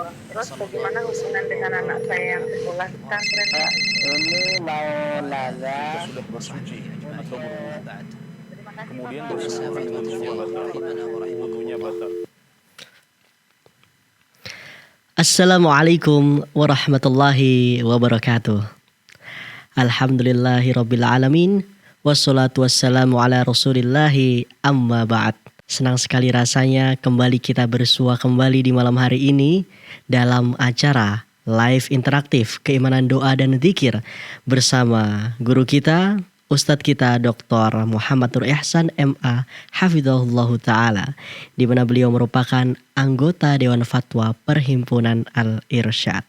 Terus bagaimana hubungan dengan anak saya yang sekolah di pesantren? Ini mau nanya, sudah bersuci atau berwudu. Terima kasih Kemudian Bapak. bersuci wudunya batal. Wudunya batal. Assalamualaikum warahmatullahi wabarakatuh. Alhamdulillahi alamin. Wassalatu wassalamu ala rasulillahi amma ba'd. Senang sekali rasanya kembali kita bersua kembali di malam hari ini dalam acara live interaktif keimanan doa dan zikir bersama guru kita, Ustadz kita Dr. Muhammad Nur Ihsan MA Hafizahullah Ta'ala, di mana beliau merupakan anggota Dewan Fatwa Perhimpunan Al-Irsyad.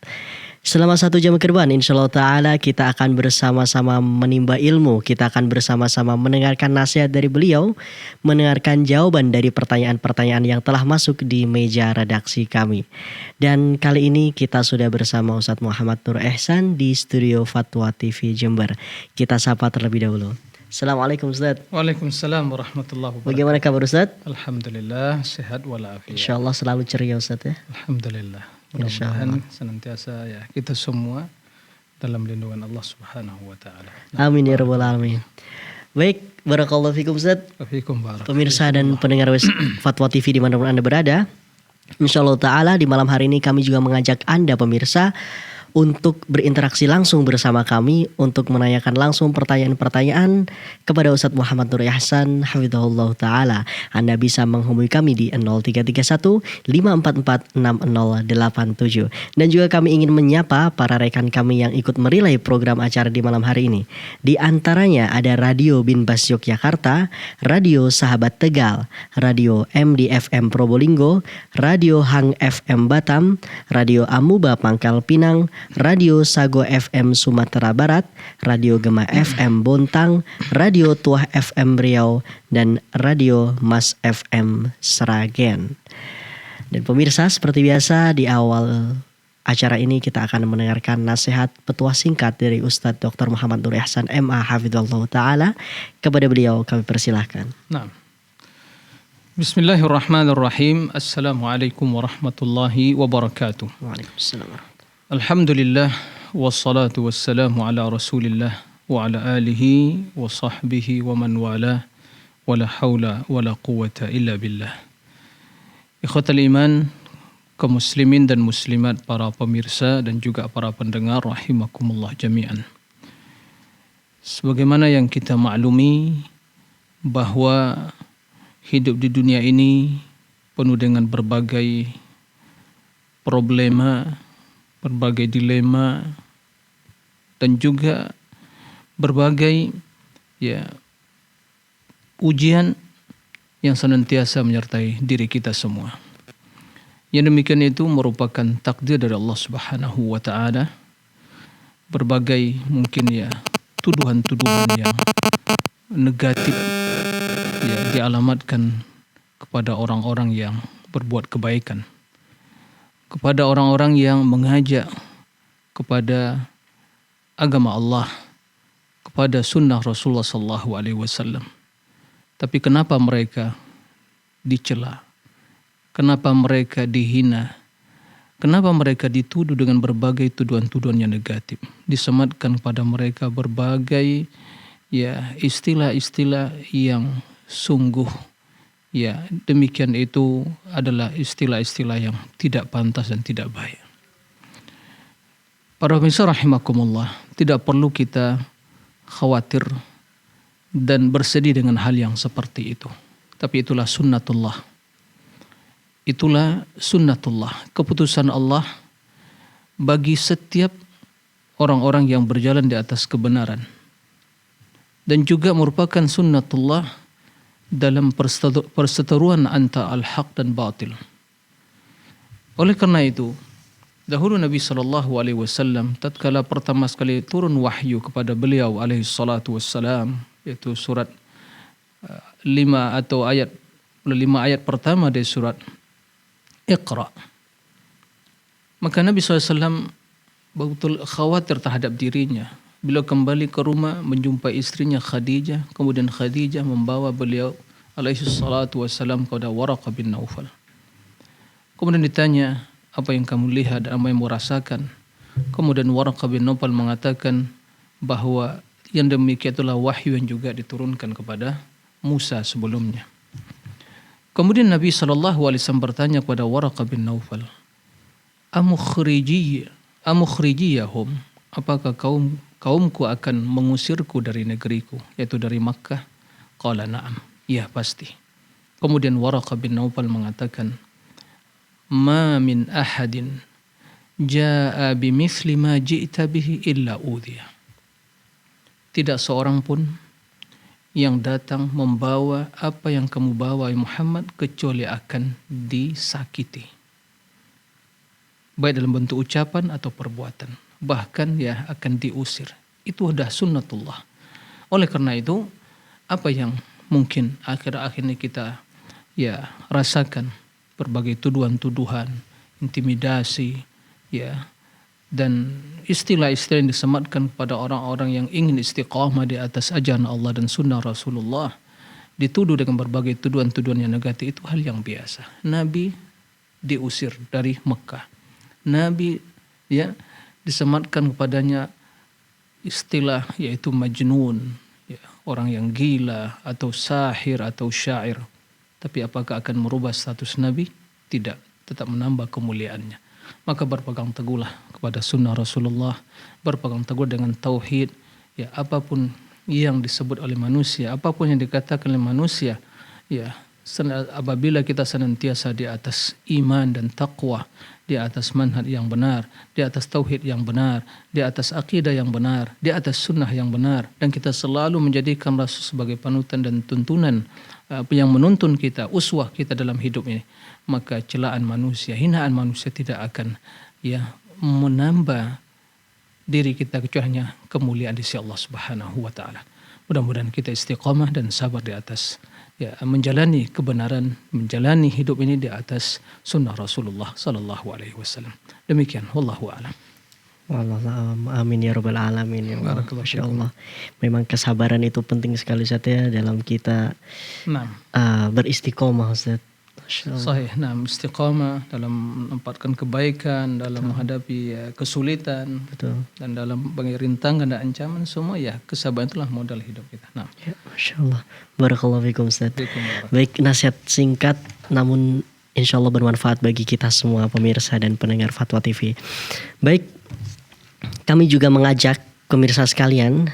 Selama 1 jam ke depan insyaallah ta'ala kita akan bersama-sama menimba ilmu. Kita akan bersama-sama mendengarkan nasihat dari beliau, mendengarkan jawaban dari pertanyaan-pertanyaan yang telah masuk di meja redaksi kami. Dan kali ini kita sudah bersama Ustadz Muhammad Nur Ihsan di studio Fatwa TV Jember. Kita sapa terlebih dahulu. Assalamualaikum Ustadz. Waalaikumsalam warahmatullahi wabarakatuh. Bagaimana kabar Ustadz? Alhamdulillah sehat walafiat. Insyaallah selalu ceria Ustadz ya. Alhamdulillah. Mudah-mudahan senantiasa ya kita semua dalam lindungan Allah Subhanahu wa taala. Amin ya rabbal alamin. Baik, barakallahu fikum Ustadz. Wafikum barak. Pemirsa dan pendengar Fatwa TV dimanapun Anda berada, insyaallah ta'ala di malam hari ini kami juga mengajak Anda pemirsa untuk berinteraksi langsung bersama kami, untuk menanyakan langsung pertanyaan-pertanyaan kepada Ustadz Muhammad Nur Ihsan Hafizahullah Ta'ala. Anda bisa menghubungi kami di 0331 544 6087. Dan juga kami ingin menyapa para rekan kami yang ikut merelay program acara di malam hari ini. Di antaranya ada Radio Binbas Yogyakarta, Radio Sahabat Tegal, Radio MDFM Probolinggo, Radio Hang FM Batam, Radio Amuba Pangkal Pinang, Radio Sago FM Sumatera Barat, Radio Gema FM Bontang, Radio Tuah FM Riau, dan Radio Mas FM Sragen. Dan pemirsa, seperti biasa di awal acara ini kita akan mendengarkan nasihat petua singkat dari Ustadz Dr. Muhammad Nur Ihsan MA Hafizahullah Ta'ala. Kepada beliau kami persilahkan. Nah. Bismillahirrahmanirrahim. Assalamualaikum warahmatullahi wabarakatuh. Waalaikumsalam. Alhamdulillah wassalatu wassalamu ala Rasulillah wa ala alihi wa sahbihi wa man wala wa la haula wa la quwwata illa billah. Ikhwatal iman, kaum muslimin dan muslimat, para pemirsa dan juga para pendengar rahimakumullah jami'an. Sebagaimana yang kita maklumi bahwa hidup di dunia ini penuh dengan berbagai problema, berbagai dilema, dan juga berbagai ujian yang senantiasa menyertai diri kita semua. Yang demikian itu merupakan takdir dari Allah Subhanahu wa Ta'ala. Berbagai mungkin tuduhan-tuduhan yang negatif dialamatkan kepada orang-orang yang berbuat kebaikan, kepada orang-orang yang mengajak kepada agama Allah, kepada sunnah Rasulullah SAW. Tapi kenapa mereka dicela? Kenapa mereka dihina? Kenapa mereka dituduh dengan berbagai tuduhan-tuduhan yang negatif? Disematkan pada mereka berbagai istilah-istilah yang sungguh demikian itu adalah istilah-istilah yang tidak pantas dan tidak baik. Para pemirsa rahimakumullah, tidak perlu kita khawatir dan bersedih dengan hal yang seperti itu. Tapi itulah sunnatullah. Itulah sunnatullah, keputusan Allah bagi setiap orang-orang yang berjalan di atas kebenaran. Dan juga merupakan sunnatullah dalam perseteruan antara al-haq dan batil. Oleh karena itu, dahulu Nabi SAW tatkala pertama sekali turun wahyu kepada beliau alaihi salatu wassalam, yaitu surat 5 ayat pertama dari surat Iqra. Maka Nabi SAW betul khawatir terhadap dirinya. Beliau kembali ke rumah menjumpai istrinya Khadijah, kemudian Khadijah membawa beliau alaihi salatu wassalam kepada Waraqah bin Naufal. Kemudian ditanya, apa yang kamu lihat dan apa yang kamu rasakan. Kemudian Waraqah bin Nawfal mengatakan bahwa yang demikian itulah wahyu yang juga diturunkan kepada Musa sebelumnya. Kemudian Nabi SAW bertanya kepada Waraqah bin Nawfal, Amukhrijiyahum, apakah kaumku akan mengusirku dari negeriku, yaitu dari Makkah? Qala na'am, ya pasti. Kemudian Waraqah bin Nawfal mengatakan, ma min ahadin ja'a bimithli ma ji'ta bihi illa udhiya. Tidak seorang pun yang datang membawa apa yang kamu bawa Muhammad kecuali akan disakiti, baik dalam bentuk ucapan atau perbuatan, bahkan ya akan diusir. Itu sudah sunnatullah. Oleh karena itu, apa yang mungkin akhir-akhir ini kita ya rasakan, berbagai tuduhan-tuduhan, intimidasi, ya, dan istilah-istilah yang disematkan kepada orang-orang yang ingin istiqamah di atas ajaran Allah dan sunnah Rasulullah, dituduh dengan berbagai tuduhan-tuduhan yang negatif, itu hal yang biasa. Nabi diusir dari Mekah. Nabi ya disematkan kepadanya istilah yaitu majnun, ya, orang yang gila atau sahir atau syair. Tapi apakah akan merubah status Nabi? Tidak, tetap menambah kemuliaannya. Maka berpegang teguhlah kepada sunnah Rasulullah, berpegang teguh dengan tauhid, ya, apapun yang disebut oleh manusia, apapun yang dikatakan oleh manusia, ya, apabila kita senantiasa di atas iman dan taqwa, di atas manhaj yang benar, di atas tauhid yang benar, di atas akidah yang benar, di atas sunnah yang benar, dan kita selalu menjadikan Rasul sebagai panutan dan tuntunan yang menuntun kita, uswah kita dalam hidup ini, maka celaan manusia, hinaan manusia tidak akan ya menambah diri kita kecuali hanya kemuliaan di sisi Allah Subhanahu wa taala. Mudah-mudahan kita istiqamah dan sabar di atas ya menjalani kebenaran, menjalani hidup ini di atas sunnah Rasulullah sallallahu alaihi wasallam. Demikian, wallahu a'lam. Amin ya rabbal alamin ya Allah. Masya Allah. Memang kesabaran itu penting sekali Ustaz ya dalam kita beristiqomah Ustaz. Sahih, istiqamah dalam menempatkan kebaikan, dalam menghadapi kesulitan, betul, dan dalam berbagai rintangan dan ancaman, semua ya kesabaran itulah modal hidup kita. Ya, Masya Allah. Barakallahu fikum Ustaz. Baik, nasihat singkat namun insya Allah bermanfaat bagi kita semua pemirsa dan pendengar Fatwa TV. Baik, kami juga mengajak pemirsa sekalian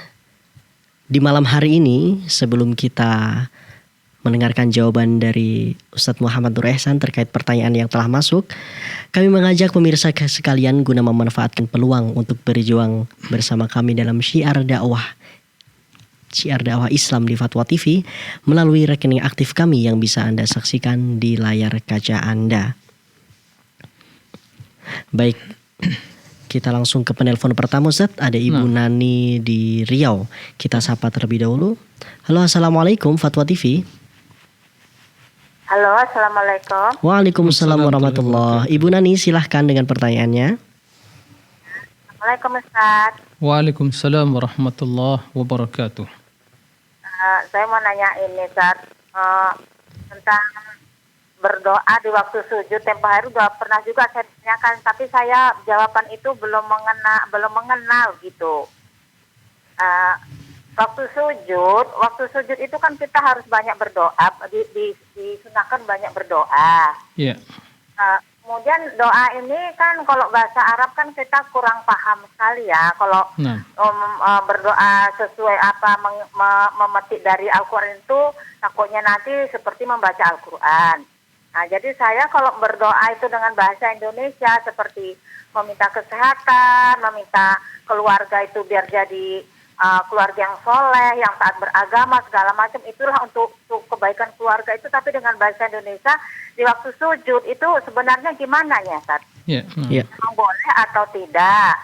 di malam hari ini sebelum kita mendengarkan jawaban dari Ustadz Muhammad Nur Ihsan terkait pertanyaan yang telah masuk, kami mengajak pemirsa sekalian guna memanfaatkan peluang untuk berjuang bersama kami dalam syiar dakwah Islam di Fatwa TV melalui rekening aktif kami yang bisa Anda saksikan di layar kaca Anda. Baik, kita langsung ke penelpon pertama Ustaz. Ada Ibu Nani di Riau. Kita sapa terlebih dahulu. Halo, assalamualaikum Fatwa TV. Halo, assalamualaikum. Waalaikumsalam warahmatullahi. Ibu Nani silahkan dengan pertanyaannya. Assalamualaikum Ustaz. Waalaikumsalam warahmatullahi wabarakatuh. Saya mau nanya ini Ustaz, tentang berdoa di waktu sujud. Tempo hari udah pernah juga saya tanyakan, tapi saya jawaban itu belum mengenal gitu. Waktu sujud itu kan kita harus banyak berdoa, disunahkan banyak berdoa. Iya. Kemudian doa ini kan kalau bahasa Arab kan kita kurang paham sekali ya. Kalau berdoa sesuai apa memetik dari Al-Quran itu takutnya nanti seperti membaca Al-Quran. Nah, jadi saya kalau berdoa itu dengan bahasa Indonesia seperti meminta kesehatan, meminta keluarga itu biar jadi keluarga yang soleh, yang taat beragama, segala macam, itulah untuk kebaikan keluarga itu, tapi dengan bahasa Indonesia di waktu sujud itu sebenarnya gimana ya, Ustaz? Iya. Memang boleh atau tidak?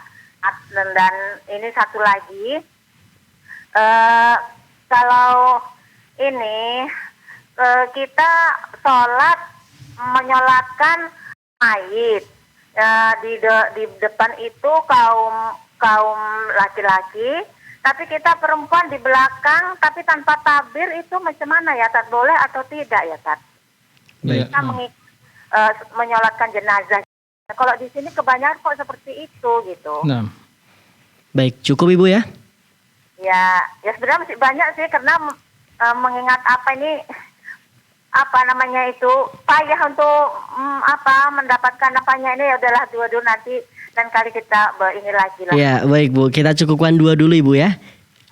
Dan ini satu lagi, kalau ini kita sholat menyolatkan mayit, di depan itu kaum laki-laki, tapi kita perempuan di belakang, tapi tanpa takbir, itu macam mana ya, Tat? Boleh atau tidak ya, Tat? Kita menyolatkan jenazah Nah, kalau di sini kebanyakan kok seperti itu gitu. Nah, Baik, cukup Ibu ya. Ya sebenarnya masih banyak sih karena mengingat payah untuk mendapatkan ini ya udahlah dua dulu nanti dan kali kita ini lagi lah. Ya, baik Bu. Kita cukupkan 2 dulu Ibu ya.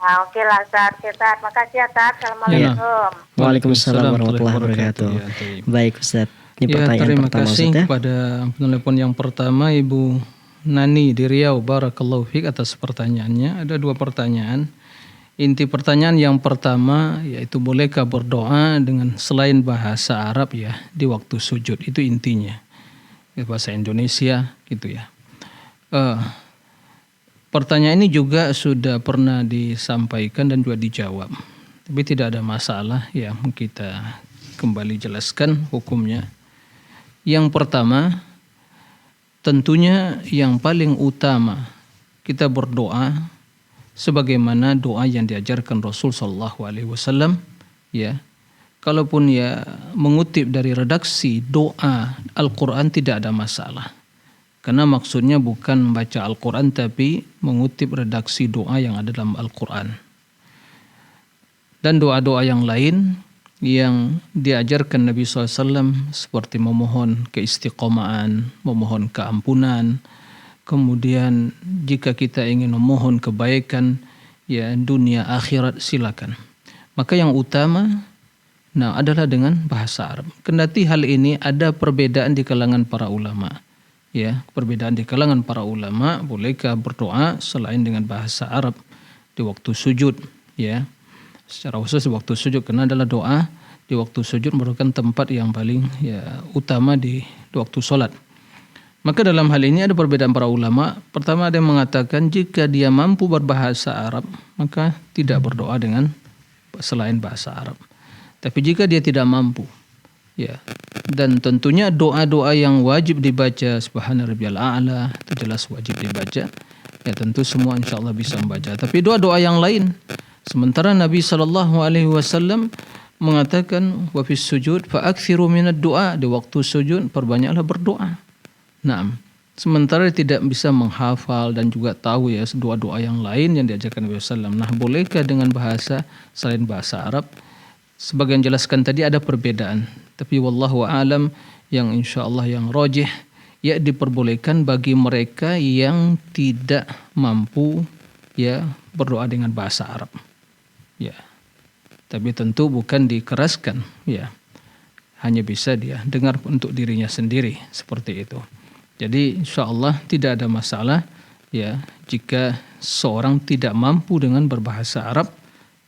Nah, oke lah Ustaz. Makasih ya Ustaz. Assalamualaikum. Waalaikumsalam warahmatullahi wabarakatuh. Ya, Baik Ustaz. Ini ya, pertanyaan terima pertama kasih Ustaz ya. kepada penelepon yang pertama Ibu Nani di Riau. Barakallahu fiik atas pertanyaannya. Ada 2 pertanyaan. Inti pertanyaan yang pertama yaitu bolehkah berdoa dengan selain bahasa Arab ya di waktu sujud, itu intinya. Bahasa Indonesia gitu ya. Pertanyaan ini juga sudah pernah disampaikan dan juga dijawab. Tapi tidak ada masalah ya, kita kembali jelaskan hukumnya. Yang pertama, tentunya yang paling utama kita berdoa sebagaimana doa yang diajarkan Rasul sallallahu alaihi wasallam ya. Kalaupun ya mengutip dari redaksi doa Al-Qur'an tidak ada masalah. Karena maksudnya bukan membaca Al-Qur'an tapi mengutip redaksi doa yang ada dalam Al-Qur'an. Dan doa-doa yang lain yang diajarkan Nabi SAW seperti memohon keistiqomahan, memohon keampunan. Kemudian jika kita ingin memohon kebaikan ya dunia akhirat silakan. Maka yang utama adalah dengan bahasa Arab. Kendati hal ini ada perbedaan di kalangan para ulama. Ya, perbedaan di kalangan para ulama, bolehkah berdoa selain dengan bahasa Arab di waktu sujud ya. Secara khusus di waktu sujud karena adalah doa di waktu sujud merupakan tempat yang paling ya utama di waktu sholat. Maka dalam hal ini ada perbedaan para ulama. Pertama ada yang mengatakan jika dia mampu berbahasa Arab, maka tidak berdoa dengan selain bahasa Arab. Tapi jika dia tidak mampu, ya, dan tentunya doa-doa yang wajib dibaca, Subhana rabbiyal a'la, itu jelas wajib dibaca. Ya tentu semua insya Allah bisa membaca. Tapi doa-doa yang lain, sementara Nabi SAW mengatakan wa fis sujud fa aktsiru minad du'a, di waktu sujud perbanyaklah berdoa. Nah, sementara tidak bisa menghafal dan juga tahu ya doa-doa yang lain yang diajarkan Nabi SAW. Nah, bolehkah dengan bahasa selain bahasa Arab? Sebagian jelaskan tadi ada perbedaan. Tapi wallahu a'lam yang insya Allah yang rajih ya diperbolehkan bagi mereka yang tidak mampu ya berdoa dengan bahasa Arab. Ya. Tapi tentu bukan dikeraskan ya. Hanya bisa dia dengar untuk dirinya sendiri seperti itu. Jadi insya Allah tidak ada masalah ya jika seorang tidak mampu dengan berbahasa Arab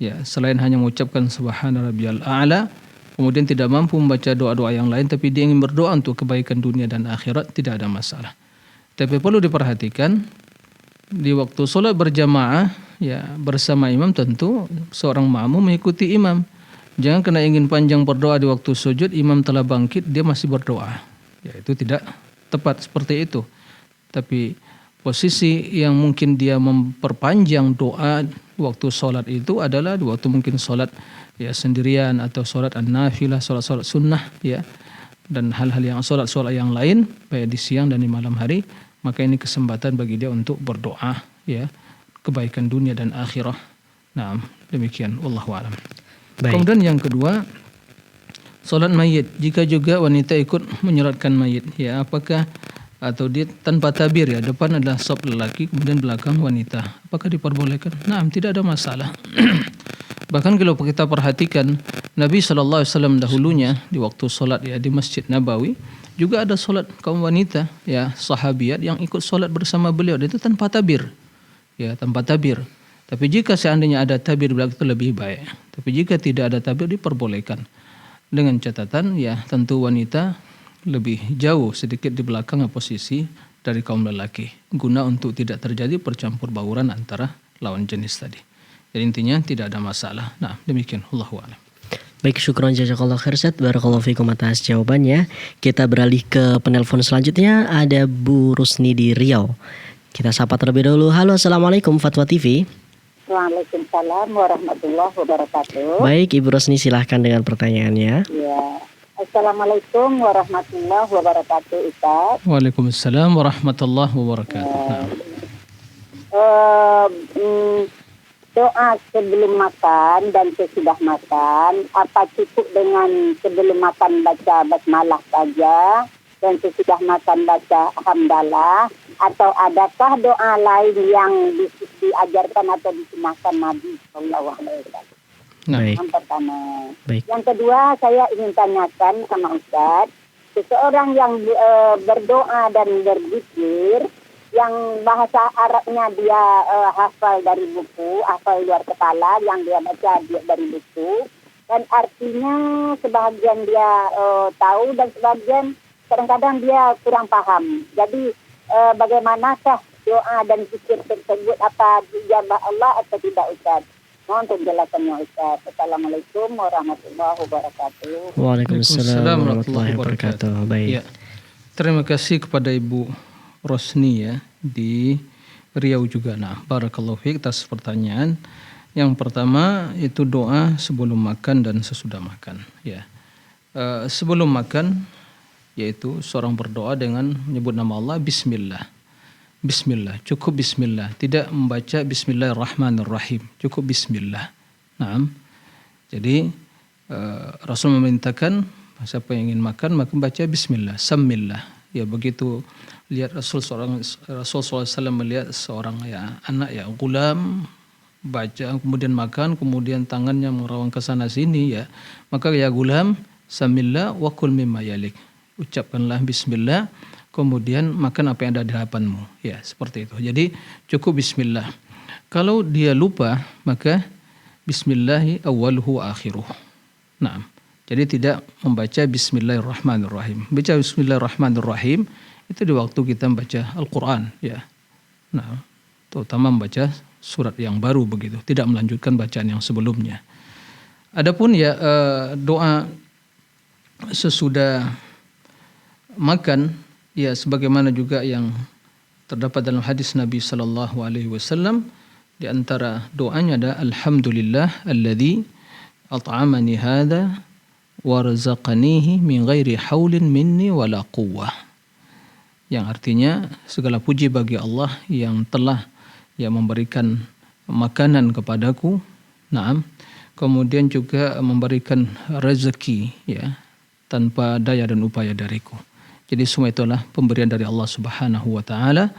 ya selain hanya mengucapkan Subhana rabbiyal a'la, kemudian tidak mampu membaca doa-doa yang lain tapi dia ingin berdoa untuk kebaikan dunia dan akhirat, tidak ada masalah. Tapi perlu diperhatikan di waktu sholat berjamaah ya bersama imam tentu seorang makmum mengikuti imam. Jangan karena ingin panjang berdoa di waktu sujud imam telah bangkit dia masih berdoa. Ya itu tidak tepat seperti itu. Tapi posisi yang mungkin dia memperpanjang doa waktu sholat itu adalah waktu mungkin sholat ya sendirian atau sholat an-nafilah, sholat sunnah ya, dan hal-hal yang sholat yang lain baik di siang dan di malam hari, maka ini kesempatan bagi dia untuk berdoa ya kebaikan dunia dan akhirah. Nah demikian, wallahu a'lam. Kemudian yang kedua, sholat mayit. Jika juga wanita ikut menyolatkan mayit, ya apakah atau dia tanpa tabir ya, depan adalah shaf lelaki, kemudian belakang wanita, apakah diperbolehkan? Nah, tidak ada masalah. Bahkan kalau kita perhatikan Nabi SAW dahulunya di waktu sholat ya di Masjid Nabawi juga ada sholat kaum wanita ya sahabiat yang ikut sholat bersama beliau, dan itu tanpa tabir ya, tanpa tabir. Tapi jika seandainya ada tabir belakang itu lebih baik. Tapi jika tidak ada tabir diperbolehkan. Dengan catatan ya tentu wanita lebih jauh sedikit di belakang posisi dari kaum lelaki, guna untuk tidak terjadi percampur bauran antara lawan jenis tadi. Jadi intinya tidak ada masalah. Nah demikian, Allahu a'lam. Baik, syukron jazakallahu khair Ustaz, barakallahu fikum atas jawabannya. Kita beralih ke penelpon selanjutnya, ada Bu Rusni di Riau. Kita sapa terlebih dahulu. Halo, assalamualaikum Fatwa TV. Waalaikumsalam warahmatullahi wabarakatuh. Baik, Ibu Rosni silahkan dengan pertanyaannya. Ya, Assalamualaikum warahmatullahi wabarakatuh, Ustaz. Waalaikumsalam warahmatullahi wabarakatuh. Doa sebelum makan dan sesudah makan, apa cukup dengan sebelum makan baca basmalah saja dan sesudah makan baca hamdalah, atau adakah doa lain yang diajarkan atau disunahkan Nabi Sallallahu Alaihi Wasallam? Baik. Yang pertama. Baik. Yang kedua, saya ingin tanyakan sama Ustaz, seseorang yang berdoa dan berzikir, yang bahasa Arabnya dia hafal dari buku, hafal luar kepala, yang dia baca dari buku, dan artinya sebahagian dia tahu dan sebagian kadang-kadang dia kurang paham. Jadi bagaimanakah doa dan zikir tersebut, apa dijabah Allah atau tidak, Ustaz? Mohon penjelasannya, Ustaz. Assalamualaikum warahmatullahi wabarakatuh. Waalaikumsalam warahmatullahi wabarakatuh. Baik. Ya. Terima kasih kepada Ibu Rosni ya di Riau juga. Nah, barakallahu fiik atas pertanyaan. Yang pertama itu doa sebelum makan dan sesudah makan. Ya, sebelum makan yaitu seorang berdoa dengan menyebut nama Allah, Bismillah. Bismillah, cukup Bismillah. Tidak membaca Bismillahirrahmanirrahim, cukup Bismillah. Nah, jadi Rasul memerintahkan siapa yang ingin makan maka baca Bismillah, Sammillah. Ya begitu lihat Rasul SAW melihat seorang ya anak ya gulam baca kemudian makan kemudian tangannya merawang ke sana sini ya, maka ya gulam Sammillah wa kul mimma yalik. Ucapkanlah Bismillah, kemudian makan apa yang ada di hadapanmu. Ya, seperti itu. Jadi cukup Bismillah. Kalau dia lupa, maka Bismillahi awwaluhu akhiruh. Nah, jadi tidak membaca Bismillahirrahmanirrahim. Baca Bismillahirrahmanirrahim itu di waktu kita membaca Al-Quran. Ya. Nah, terutama membaca surat yang baru begitu. Tidak melanjutkan bacaan yang sebelumnya. Adapun ya doa sesudah makan, ya sebagaimana juga yang terdapat dalam hadis Nabi sallallahu alaihi wasallam, di antara doanya ada alhamdulillah alladzi at'amani hadza wa razaqanihi min ghairi haulin minni wala quwwah. Yang artinya segala puji bagi Allah yang telah memberikan makanan kepadaku. Naam. Kemudian juga memberikan rezeki ya tanpa daya dan upaya dariku. Jadi semua itulah pemberian dari Allah Subhanahu wa taala.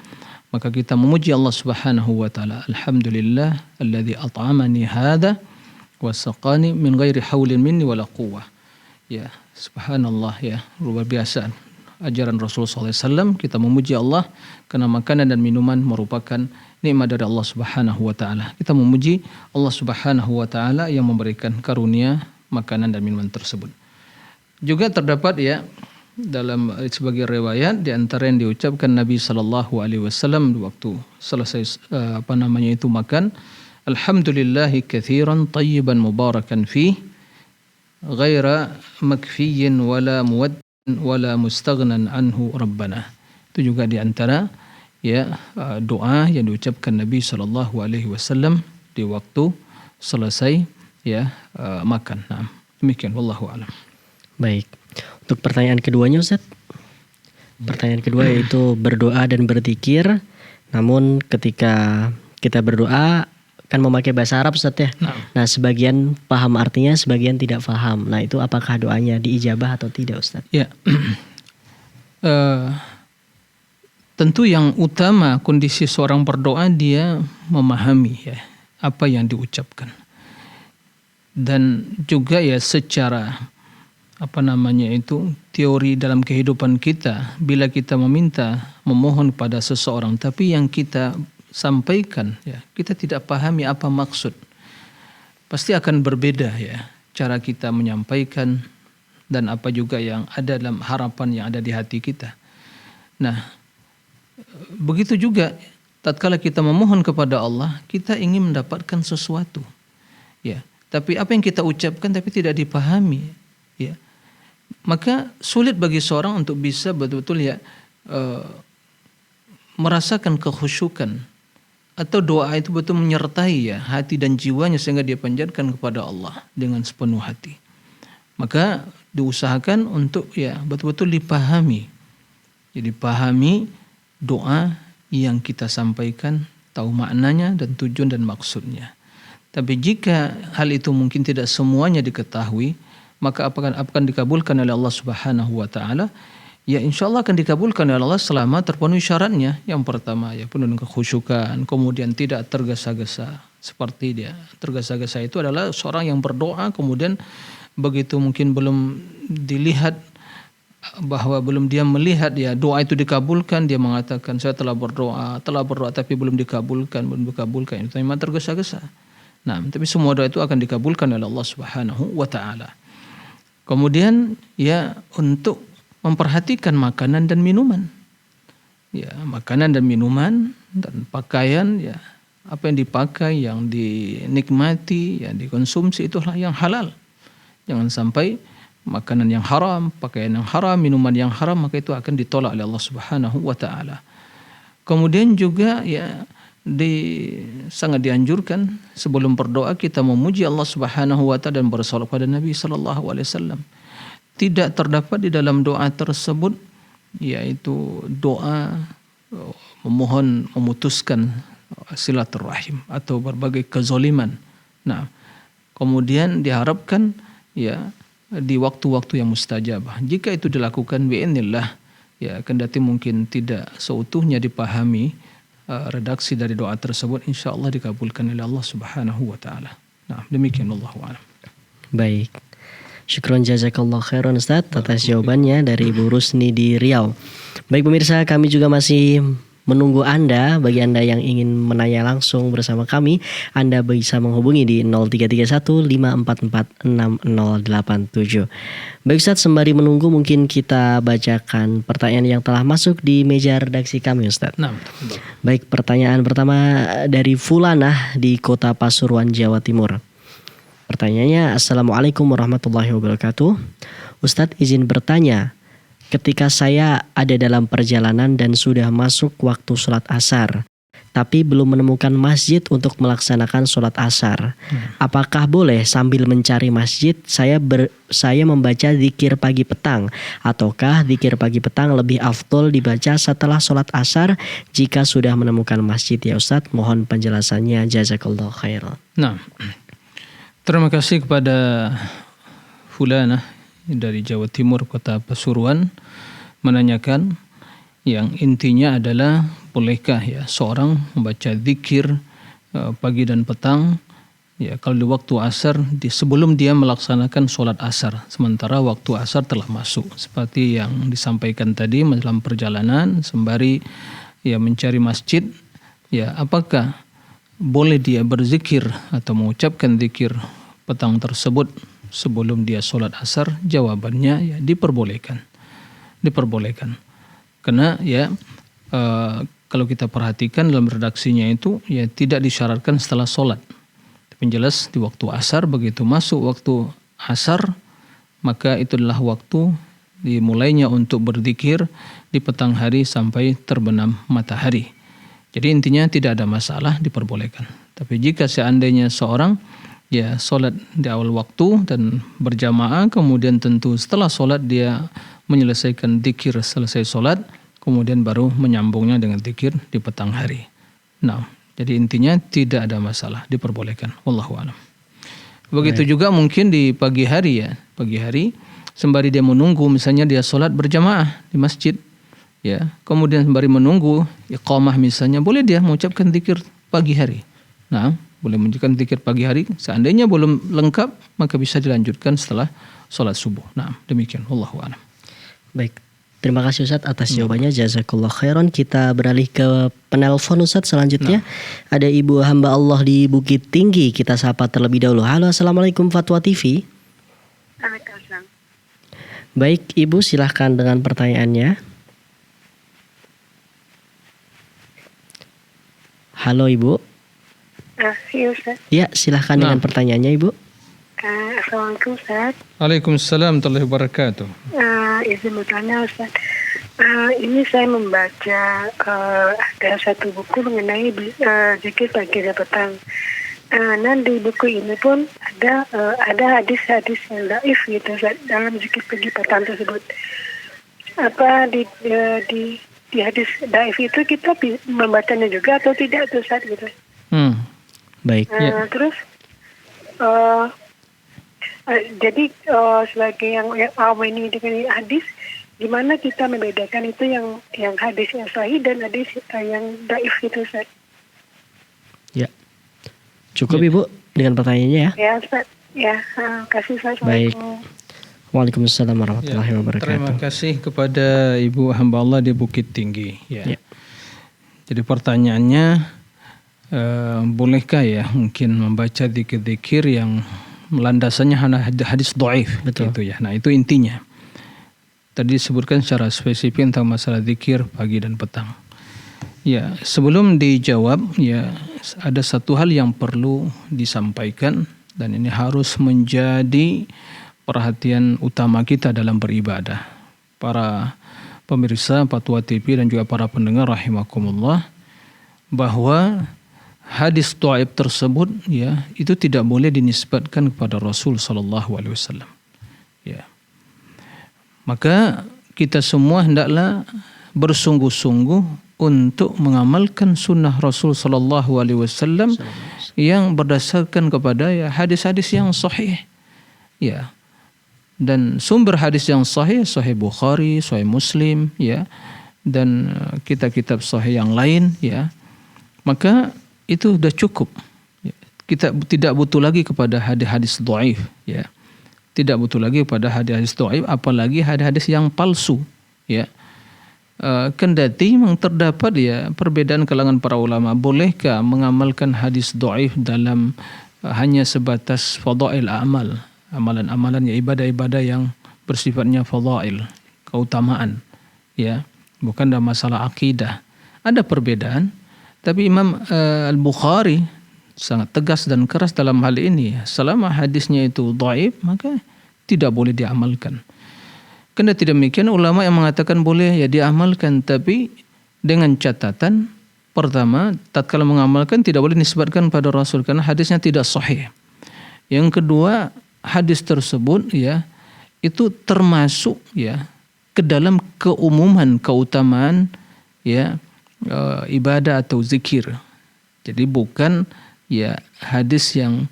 Maka kita memuji Allah Subhanahu wa taala. Alhamdulillah alladzi at'amani hadza wa saqani min ghairi haulin minni wala quwwah. Ya, subhanallah ya, luar biasa. Ajaran Rasulullah SAW, kita memuji Allah karena makanan dan minuman merupakan nikmat dari Allah Subhanahu wa taala. Kita memuji Allah Subhanahu wa taala yang memberikan karunia makanan dan minuman tersebut. Juga terdapat ya dalam sebagai riwayat di antara yang diucapkan Nabi sallallahu alaihi wasallam waktu selesai itu makan, alhamdulillahi katsiran tayyiban mubarakan fih ghaira makfiyin wala muwaddin wala mustaghnan anhu rabbana. Itu juga di antara ya doa yang diucapkan Nabi sallallahu alaihi wasallam di waktu selesai ya makan. Nah, demikian wallahu alam. Baik. Untuk pertanyaan keduanya Ustaz. Pertanyaan kedua yaitu berdoa dan berzikir. Namun ketika kita berdoa kan memakai bahasa Arab Ustaz ya. Nah, sebagian paham artinya, sebagian tidak paham. Nah, itu apakah doanya diijabah atau tidak Ustaz? Ya. Tentu yang utama kondisi seorang berdoa dia memahami ya apa yang diucapkan. Dan juga ya secara teori dalam kehidupan kita, bila kita memohon pada seseorang tapi yang kita sampaikan ya kita tidak pahami apa maksud, pasti akan berbeda ya cara kita menyampaikan dan apa juga yang ada dalam harapan yang ada di hati kita. Nah, begitu juga tatkala kita memohon kepada Allah, kita ingin mendapatkan sesuatu ya, tapi apa yang kita ucapkan tapi tidak dipahami ya, maka sulit bagi seorang untuk bisa betul-betul ya merasakan kekhusyukan atau doa itu betul menyertai ya hati dan jiwanya sehingga dia panjatkan kepada Allah dengan sepenuh hati. Maka diusahakan untuk ya betul-betul dipahami. Jadi pahami doa yang kita sampaikan, tahu maknanya dan tujuan dan maksudnya. Tapi jika hal itu mungkin tidak semuanya diketahui, maka akan dikabulkan oleh Allah Subhanahu wa taala. Ya insyaallah akan dikabulkan oleh Allah selama terpenuhi syaratnya. Yang pertama ya penuh dengan kekhusyukan, kemudian tidak tergesa-gesa. Seperti dia tergesa-gesa itu adalah seorang yang berdoa kemudian begitu mungkin belum dilihat bahwa belum dia melihat ya doa itu dikabulkan, dia mengatakan saya telah berdoa tapi belum dikabulkan. Itu memang tergesa-gesa. Nah, tapi semua doa itu akan dikabulkan oleh Allah Subhanahu wa taala. Kemudian ya untuk memperhatikan makanan dan minuman. Ya, makanan dan minuman dan pakaian ya apa yang dipakai, yang dinikmati, yang dikonsumsi itulah yang halal. Jangan sampai makanan yang haram, pakaian yang haram, minuman yang haram, maka itu akan ditolak oleh Allah Subhanahu wa taala. Kemudian juga ya sangat dianjurkan sebelum berdoa kita memuji Allah Subhanahu wa taala dan bersalawat pada Nabi sallallahu alaihi wasallam. Tidak terdapat di dalam doa tersebut yaitu doa memohon memutuskan silaturahim atau berbagai kezaliman. Nah, kemudian diharapkan ya di waktu-waktu yang mustajabah. Jika itu dilakukan bi'idznillah ya kendati mungkin tidak seutuhnya dipahami redaksi dari doa tersebut, insyaallah dikabulkan oleh Allah Subhanahu wa taala. Nah, demikian Allahu a'lam. Baik. Syukron jazakallah khairan Ustaz atas jawabannya dari Ibu Rusni di Riau. Baik pemirsa, kami juga masih menunggu Anda. Bagi Anda yang ingin menanya langsung bersama kami, Anda bisa menghubungi di 0331 544 6087. Baik Ustaz, sembari menunggu mungkin kita bacakan pertanyaan yang telah masuk di meja redaksi kami Ustaz. Nah, baik, pertanyaan pertama dari Fulanah di Kota Pasuruan, Jawa Timur. Pertanyaannya, Assalamualaikum warahmatullahi wabarakatuh. Ustadz izin bertanya, ketika saya ada dalam perjalanan dan sudah masuk waktu sholat asar, tapi belum menemukan masjid untuk melaksanakan sholat asar, apakah boleh sambil mencari masjid saya membaca zikir pagi petang, ataukah zikir pagi petang lebih afdol dibaca setelah sholat asar jika sudah menemukan masjid ya Ustadz? Mohon penjelasannya, jazakallah khairan. Nah, terima kasih kepada Fulanah dari Jawa Timur, Kota Pasuruan, menanyakan yang intinya adalah bolehkah ya seorang membaca zikir pagi dan petang ya kalau di waktu asar sebelum dia melaksanakan sholat asar, sementara waktu asar telah masuk, seperti yang disampaikan tadi dalam perjalanan sembari ya mencari masjid, ya apakah boleh dia berzikir atau mengucapkan zikir petang tersebut sebelum dia sholat asar? Jawabannya ya diperbolehkan. Karena ya kalau kita perhatikan dalam redaksinya itu ya tidak disyaratkan setelah sholat. Tapi jelas di waktu asar, begitu masuk waktu asar maka itu adalah waktu dimulainya untuk berzikir di petang hari sampai terbenam matahari. Jadi intinya tidak ada masalah, diperbolehkan. Tapi jika seandainya seorang ya sholat di awal waktu dan berjamaah, kemudian tentu setelah sholat dia menyelesaikan zikir selesai sholat, kemudian baru menyambungnya dengan zikir di petang hari. Nah, jadi intinya tidak ada masalah, diperbolehkan. Wallahu a'lam. Begitu juga mungkin di pagi hari ya. Pagi hari sembari dia menunggu, misalnya dia sholat berjamaah di masjid, ya, kemudian sembari menunggu iqamah misalnya, boleh dia mengucapkan zikir pagi hari. Nah, boleh mengucapkan zikir pagi hari. Seandainya belum lengkap, maka bisa dilanjutkan setelah sholat subuh. Nah, demikian. Wallahu a'lam. Baik, terima kasih Ustadz atas jawabannya, jazakallah khairan. Kita beralih ke penelpon Ustadz selanjutnya. Ada Ibu hamba Allah di Bukit Tinggi, kita sapa terlebih dahulu. Halo, Assalamualaikum Fatwa TV. Waalaikumsalam. Baik Ibu, silahkan dengan pertanyaannya. Halo Ibu. Iya Ustaz. Ya, silahkan dengan pertanyaannya Ibu. Assalamualaikum Ustaz. Waalaikumsalam warahmatullahi wabarakatuh. Izin bertanya Ustaz. Ini saya membaca ada satu buku mengenai zikir pagi dan petang. Dan di buku ini pun ada hadis-hadis yang dhaif gitu Ustaz, dalam zikir pagi petang tersebut. Apa di hadis dhaif itu kita membacanya juga atau tidak tuh Ustaz gitu? Baik. Terus jadi sebagai yang awam ini dengan hadis, gimana kita membedakan itu yang hadis yang sahih dan hadis yang dhaif itu Ustaz? Ya. Cukup Ibu dengan pertanyaannya ya? Ya Ustaz. Ya, kasih Ustaz. Baik. Waalaikumsalam warahmatullahi wabarakatuh. Terima kasih kepada Ibu hamba Allah di Bukit Tinggi. Ya. Jadi pertanyaannya, bolehkah ya mungkin membaca zikir-zikir yang landasannya hadis dhaif? Betul. Gitu ya. Nah itu intinya. Tadi disebutkan secara spesifik tentang masalah zikir pagi dan petang. Ya, sebelum dijawab ya ada satu hal yang perlu disampaikan dan ini harus menjadi perhatian utama kita dalam beribadah. Para pemirsa Fatwa TV dan juga para pendengar rahimakumullah, bahwa hadis dhaif tersebut ya itu tidak boleh dinisbatkan kepada Rasul sallallahu alaihi wasallam. Ya. Maka kita semua hendaklah bersungguh-sungguh untuk mengamalkan sunnah Rasul sallallahu alaihi wasallam yang berdasarkan kepada ya hadis-hadis yang sahih. Ya. Dan sumber hadis yang sahih, Sahih Bukhari, Sahih Muslim, ya, dan kitab-kitab sahih yang lain, ya. Maka itu sudah cukup. Ya. Kita tidak butuh lagi kepada hadis-hadis dhaif, ya. Tidak butuh lagi kepada hadis-hadis dhaif, apalagi hadis-hadis yang palsu, ya. Kendati memang terdapat ya perbedaan kalangan para ulama, bolehkah mengamalkan hadis dhaif dalam hanya sebatas fadail amal, amalan-amalan ya ibadah-ibadah yang bersifatnya fadail, keutamaan, ya, bukan dalam masalah akidah. Ada perbedaan, tapi Imam Al-Bukhari sangat tegas dan keras dalam hal ini. Selama hadisnya itu dhaif, maka tidak boleh diamalkan. Kendati demikian, ulama yang mengatakan boleh ya diamalkan, tapi dengan catatan pertama, tatkala mengamalkan tidak boleh disebutkan pada Rasul karena hadisnya tidak sahih. Yang kedua, hadis tersebut ya itu termasuk ya ke dalam keumuman keutamaan ya ibadah atau zikir. Jadi bukan ya hadis yang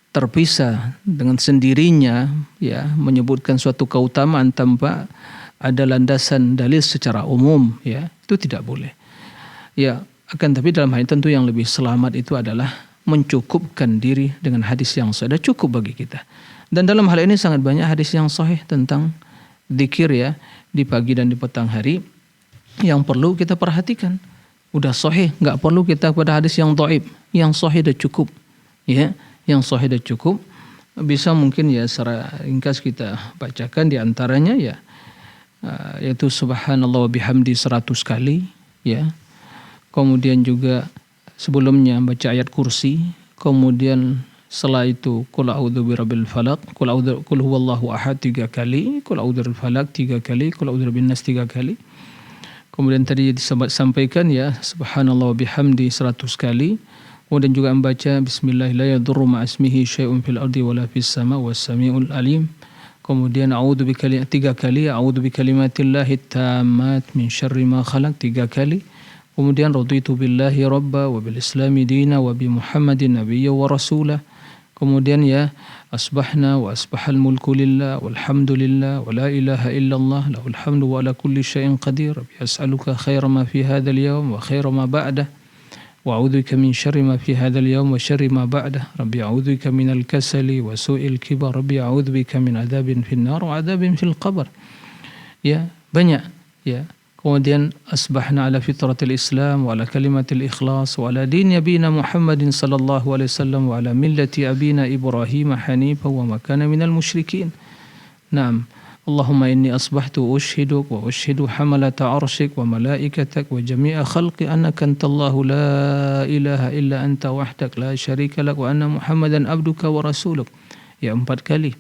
terpisah dengan sendirinya ya menyebutkan suatu keutamaan tanpa ada landasan dalil secara umum, ya itu tidak boleh. Ya akan tapi dalam hal ini tentu yang lebih selamat itu adalah mencukupkan diri dengan hadis yang sudah cukup bagi kita. Dan dalam hal ini sangat banyak hadis yang sahih tentang zikir ya di pagi dan di petang hari yang perlu kita perhatikan. Udah sahih, nggak perlu kita pada hadis yang dhaif, yang sahih sudah cukup, ya. Yang sahih dan cukup. Bisa mungkin ya secara ringkas kita bacakan di antaranya ya yaitu subhanallah wa bihamdi 100 kali ya. Kemudian juga sebelumnya baca ayat kursi, kemudian setelah itu qul a'udzu birabbil falaq, qul huwallahu ahad 3 kali, qul a'udzu birabbil falaq 3 kali, qul a'udzu birabbin nas 3 kali. Kemudian tadi disampaikan ya subhanallah wa bihamdi 100 kali. Kemudian juga membaca bismillah la yadurru ma'asmihi syai'un fil ardi wala fis sama was samiul alim. Kemudian a'udzu bikalimati 3 kali, a'udzu bikalimatillahi tammat min syarri ma khalaq 3 kali. Kemudian raditu billahi rabba wa bil islami dina wa bi muhammadin nabiyya wa rasula. Kemudian ya asbahna wa asbahal mulku lillah walhamdulillah wa la ilaha illallah lahul hamdu wa ala kulli syai'in qadir. Rabbi as'aluka khaira ma fi hadzal yawm wa khaira ma ba'dah. وأعوذ بك من شر ما في هذا اليوم وشر ما بعده ربي أعوذ بك من الكسل وسوء الكبر ربي أعوذ بك من عذاب في النار وعذاب في القبر. Ya banyak ya. Kemudian asbahna ala fitratil Islam wa ala kalimatil ikhlas wa ala din nabiyina Muhammadin sallallahu alaihi wasallam wa ala millati abina Ibrahim hanifa wa ma kana minal musyrikin. Naam. Allahumma inni asbahtu ushhiduk wa ushhidu hamalata arshik wa malaikatak wa jami'a khalqi annaka antallahu la ilaha illa anta wahdak la syarika lak wa anna Muhammadan abduka wa rasuluk. Ya 4 kali.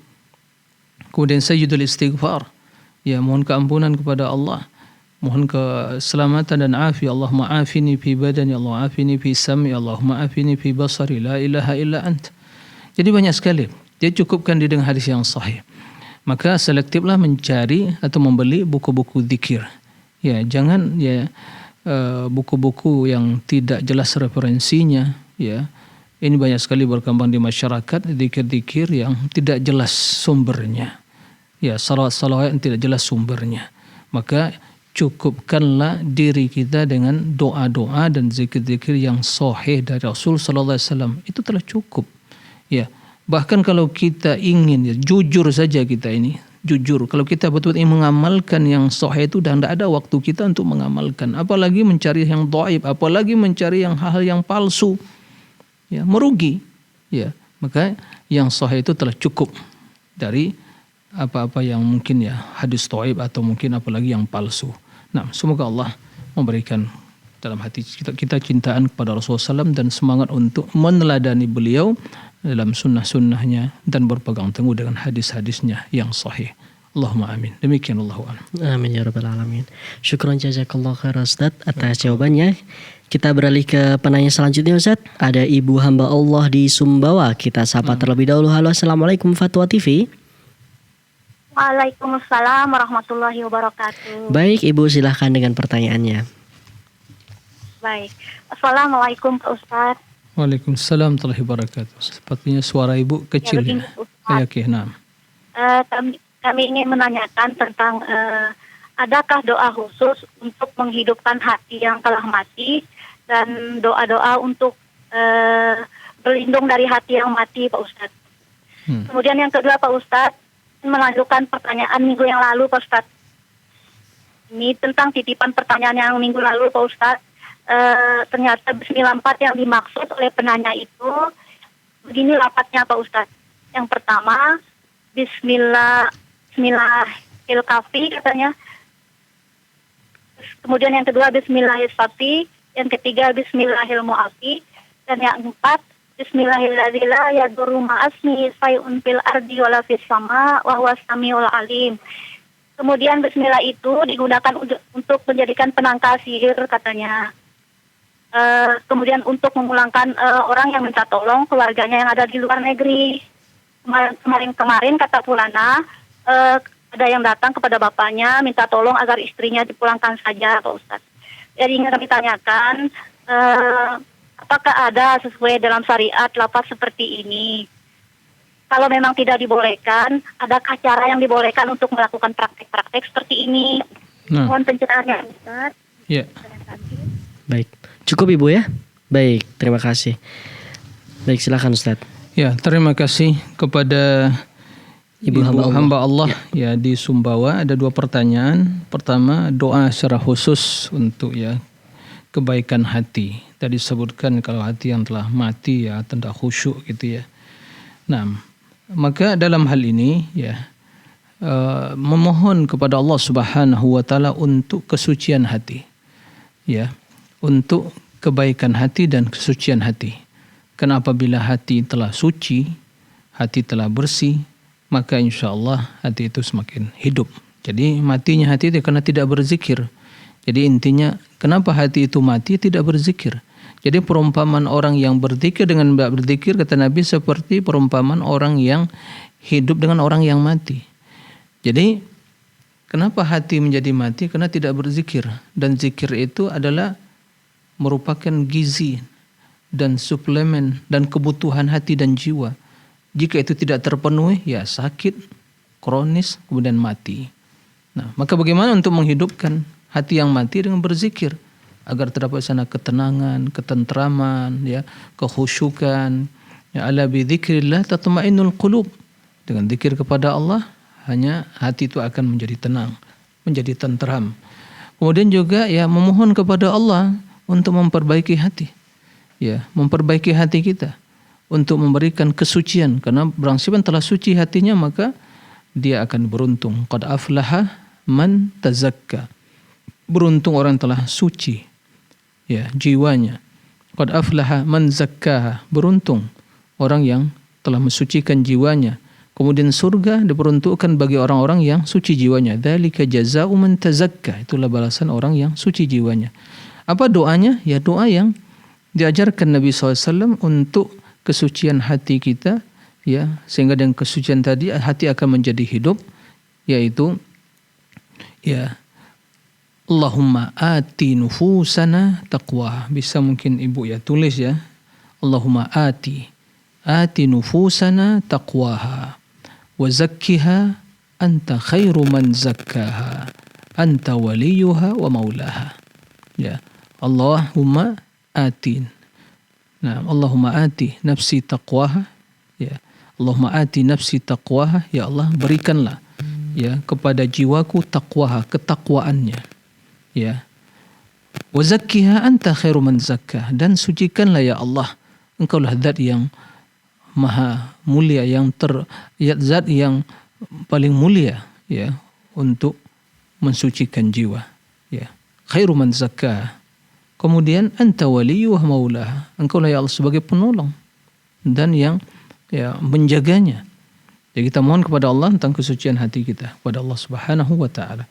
Kemudian sayyidul istighfar. Ya mohon keampunan kepada Allah. Mohon keselamatan dan afiat. Allahumma afini fi badani, Allah afini fi sam'i, Allahumma afini fi basari, la ilaha illa anta. Jadi banyak sekali. Dia cukupkan dia dengan hadis yang sahih. Maka selektiflah mencari atau membeli buku-buku zikir. Ya, jangan buku-buku yang tidak jelas referensinya, ya. Ini banyak sekali berkembang di masyarakat, zikir-zikir yang tidak jelas sumbernya. Ya, salawat-salawat yang tidak jelas sumbernya. Maka cukupkanlah diri kita dengan doa-doa dan zikir-zikir yang sahih dari Rasul sallallahu alaihi wasallam. Itu telah cukup. Ya. Bahkan kalau kita ingin, ya, jujur saja kita ini, jujur. Kalau kita betul-betul ingin mengamalkan yang sahih itu, dan tidak ada waktu kita untuk mengamalkan. Apalagi mencari yang dhaif, apalagi mencari yang hal-hal yang palsu. Ya, merugi. Ya, maka yang sahih itu telah cukup dari apa-apa yang mungkin ya hadis dhaif atau mungkin apalagi yang palsu. Nah, semoga Allah memberikan dalam hati kita cintaan kepada Rasulullah SAW dan semangat untuk meneladani beliau dalam sunnah-sunnahnya dan berpegang teguh dengan hadis-hadisnya yang sahih. Allahumma amin. Demikian Allahu a'lam. Amin ya rabbal alamin. Syukran jazakallahu khairan Ustaz atas jawabannya. Kita beralih ke penanya selanjutnya Ustaz. Ada ibu hamba Allah di Sumbawa. Kita sapa terlebih dahulu. Halo, assalamualaikum Fatwa TV. Waalaikumsalam warahmatullahi wabarakatuh. Baik Ibu, silahkan dengan pertanyaannya. Baik. Assalamualaikum Pak Ustadz. Waalaikumsalam warahmatullahi wabarakatuh. Sepertinya suara Ibu kecil. Ya, Oke, nah. Kami ingin menanyakan tentang adakah doa khusus untuk menghidupkan hati yang telah mati dan doa-doa untuk berlindung dari hati yang mati Pak Ustadz. Kemudian yang kedua Pak Ustadz, melanjutkan pertanyaan minggu yang lalu Pak Ustadz. Ini tentang titipan pertanyaan yang minggu lalu Pak Ustadz. Ternyata Bismillah 4 yang dimaksud oleh penanya itu begini lafadznya Pak Ustadz. Yang pertama Bismillahil-Kafi katanya. Kemudian yang kedua Bismillahil-Safi, yang ketiga Bismillahil-Mu'afi, dan yang keempat Bismillahilladzi la yadurru ma'asmihi syai'un fil ardi wala fis sama wa huwas samiul alim. Kemudian bismillah itu digunakan untuk menjadikan penangkal sihir katanya. Kemudian untuk memulangkan orang yang minta tolong keluarganya yang ada di luar negeri. Kemarin kata Fulana, ada yang datang kepada bapaknya minta tolong agar istrinya dipulangkan saja Pak Ustadz. Jadi ingin kami tanyakan, apakah ada sesuai dalam syariat lafaz seperti ini? Kalau memang tidak dibolehkan, adakah cara yang dibolehkan untuk melakukan praktek-praktek seperti ini? Mohon pencerahannya Ustaz. Ya. Baik, cukup Ibu ya? Baik, terima kasih. Baik, silakan Ustaz. Ya, terima kasih kepada Ibu hamba Allah ya di Sumbawa. Ada 2 pertanyaan. Pertama, doa secara khusus untuk ya kebaikan hati. Tadi disebutkan kalau hati yang telah mati ya tidak khusyuk gitu ya. Nah, maka dalam hal ini ya memohon kepada Allah Subhanahu wa taala untuk kesucian hati. Ya, untuk kebaikan hati dan kesucian hati. Karena apabila hati telah suci, hati telah bersih, maka insya-Allah hati itu semakin hidup. Jadi matinya hati itu karena tidak berzikir. Jadi intinya kenapa hati itu mati? Tidak berzikir. Jadi perumpamaan orang yang berzikir dengan tidak berzikir kata Nabi seperti perumpamaan orang yang hidup dengan orang yang mati. Jadi kenapa hati menjadi mati? Karena tidak berzikir. Dan zikir itu adalah merupakan gizi dan suplemen dan kebutuhan hati dan jiwa. Jika itu tidak terpenuhi, ya sakit, kronis, kemudian mati. Nah, maka bagaimana untuk menghidupkan hati yang mati dengan berzikir agar terdapat sana ketenangan, ketentraman, ya, kekhusyukan. Ya, ala bi dzikrillah tatma'innul qulub. Dengan zikir kepada Allah, hanya hati itu akan menjadi tenang, menjadi tentram. Kemudian juga ya memohon kepada Allah untuk memperbaiki hati. Ya, memperbaiki hati kita untuk memberikan kesucian, karena barang siapa telah suci hatinya maka dia akan beruntung. Qad aflaha man tazakka. Beruntung orang telah suci ya jiwanya. Qad aflaha man zakkaha. Beruntung orang yang telah mensucikan jiwanya. Kemudian surga diperuntukkan bagi orang-orang yang suci jiwanya. Dzalika jazaa'u man tazakka. Itulah balasan orang yang suci jiwanya. Apa doanya? Ya doa yang diajarkan Nabi SAW untuk kesucian hati kita ya, sehingga dengan kesucian tadi hati akan menjadi hidup, yaitu ya Allahumma ati nufusana taqwa. Bisa mungkin ibu ya tulis ya, Allahumma ati nufusana taqwaha wa zakkiha anta khairu man zakkaha anta waliyuha wa maulaha. Ya, Allahumma atin. Nah, Allahumma ati nafsi taqwaha. Ya, Allahumma ati nafsi taqwaha. Ya Allah, berikanlah ya kepada jiwaku taqwaha, ketakwaannya. Ya. Wa zakkiha anta khairu man zakkaha, dan sucikanlah ya Allah, Engkaulah zat yang maha mulia, zat yang paling mulia ya untuk mensucikan jiwa. Ya. Khairu man zakkaha. Kemudian anta waliyuha maulaha. Engkaulah ya Allah sebagai penolong dan yang ya menjaganya. Jadi kita mohon kepada Allah tentang kesucian hati kita kepada Allah Subhanahu wa taala.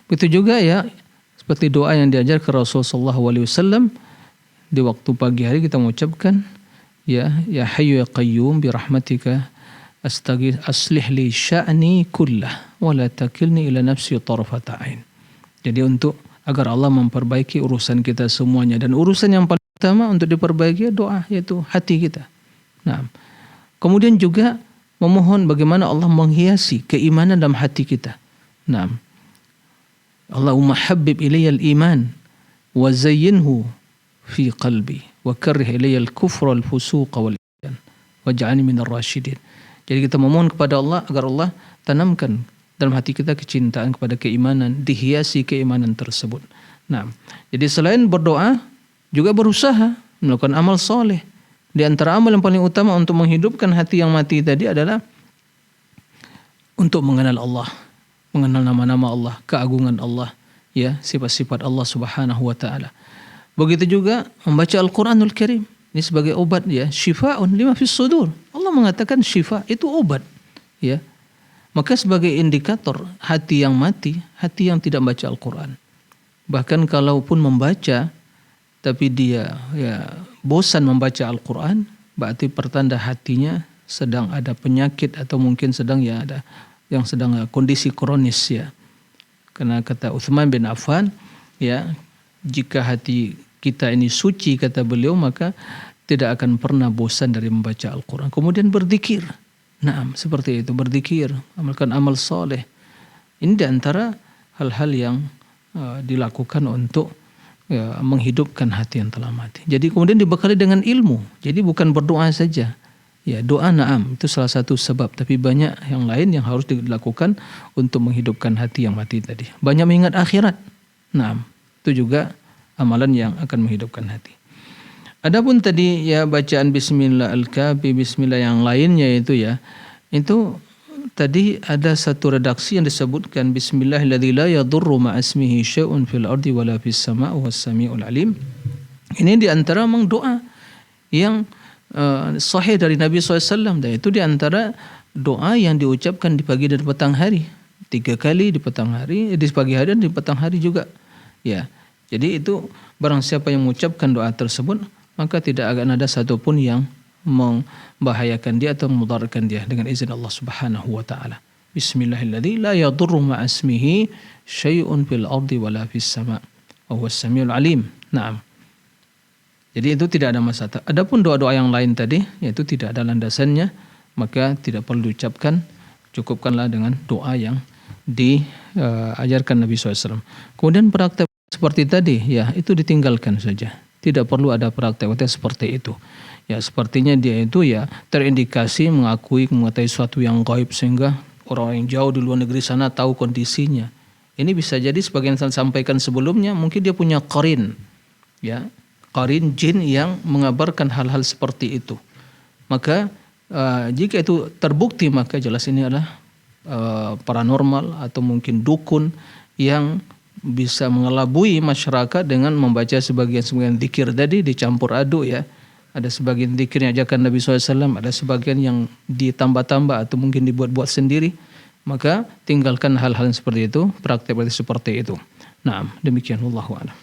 Begitu juga ya seperti doa yang diajarkan Rasulullah SAW di waktu pagi hari kita mengucapkan ya hayyu ya qayyum bi rahmatika astaghith aslih li sya'ni kullah wa la takilni ila nafsi tarfata ain. Jadi untuk agar Allah memperbaiki urusan kita semuanya, dan urusan yang paling utama untuk diperbaiki doa, yaitu hati kita. Nah, kemudian juga memohon bagaimana Allah menghiasi keimanan dalam hati kita. Nah, Allahumma habbib ilayya al-iman wa zayyinhu fi qalbi wa karrih ilayya al-kufra wal-fusuqa wal-isyan waj'alni minar rasyidin. Jadi kita memohon kepada Allah agar Allah tanamkan dalam hati kita kecintaan kepada keimanan, dihiasi keimanan tersebut. Nah, jadi selain berdoa juga berusaha melakukan amal soleh. Di antara amal yang paling utama untuk menghidupkan hati yang mati tadi adalah untuk mengenal Allah, mengenal nama-nama Allah, keagungan Allah, ya, sifat-sifat Allah Subhanahu wa taala. Begitu juga membaca Al-Qur'anul Karim. Ini sebagai obat ya, syifa'un lima fis sudur. Allah mengatakan syifa itu obat, ya. Maka sebagai indikator hati yang mati, hati yang tidak membaca Al-Quran. Bahkan kalaupun membaca, tapi dia ya bosan membaca Al-Quran, berarti pertanda hatinya sedang ada penyakit atau mungkin sedang ya ada yang sedang kondisi kronis ya. Karena kata Utsman bin Affan, ya jika hati kita ini suci kata beliau, maka tidak akan pernah bosan dari membaca Al-Quran. Kemudian berzikir. Nah, seperti itu, berzikir, amalkan amal soleh. Ini diantara hal-hal yang dilakukan untuk menghidupkan hati yang telah mati. Jadi kemudian dibekali dengan ilmu. Jadi bukan berdoa saja. Ya, doa na'am itu salah satu sebab, tapi banyak yang lain yang harus dilakukan untuk menghidupkan hati yang mati tadi. Banyak mengingat akhirat. Na'am, itu juga amalan yang akan menghidupkan hati. Adapun tadi ya bacaan bismillah al-kafi, bismillah yang lainnya itu ya, itu tadi ada satu redaksi yang disebutkan bismillahilladzi la yadurru ma'asmihi syai'un fil ardi wala fis sama'i was samiul alim. Ini di antara memang doa yang sahih dari Nabi SAW, dan itu di antara doa yang diucapkan di pagi dan petang hari, 3 kali di petang hari, di pagi hari dan di petang hari juga. Ya, jadi itu barang siapa yang mengucapkan doa tersebut, maka tidak akan ada satupun yang membahayakan dia atau memudaratkan dia dengan izin Allah Subhanahu wa taala. Bismillahilladzi la yadurru ma'asmihi syai'un fil ardi wala fis sama' wa huwas samiul alim. Naam. Jadi itu tidak ada masalah. Adapun doa-doa yang lain tadi, yaitu tidak ada landasannya, maka tidak perlu diucapkan, cukupkanlah dengan doa yang diajarkan Nabi SAW. Kemudian praktek seperti tadi, ya itu ditinggalkan saja. Tidak perlu ada praktek seperti itu. Ya sepertinya dia itu ya terindikasi mengetahui sesuatu yang gaib sehingga orang yang jauh di luar negeri sana tahu kondisinya. Ini bisa jadi sebagian saya sampaikan sebelumnya, mungkin dia punya qarin, ya qarin jin yang mengabarkan hal-hal seperti itu. Maka jika itu terbukti, maka jelas ini adalah paranormal atau mungkin dukun yang bisa mengelabui masyarakat dengan membaca sebagian zikir tadi dicampur aduk ya. Ada sebagian zikir yang ajarkan Nabi SAW, ada sebagian yang ditambah-tambah atau mungkin dibuat-buat sendiri. Maka tinggalkan hal-hal seperti itu, praktek seperti itu. Nah, demikian wallahu a'lam.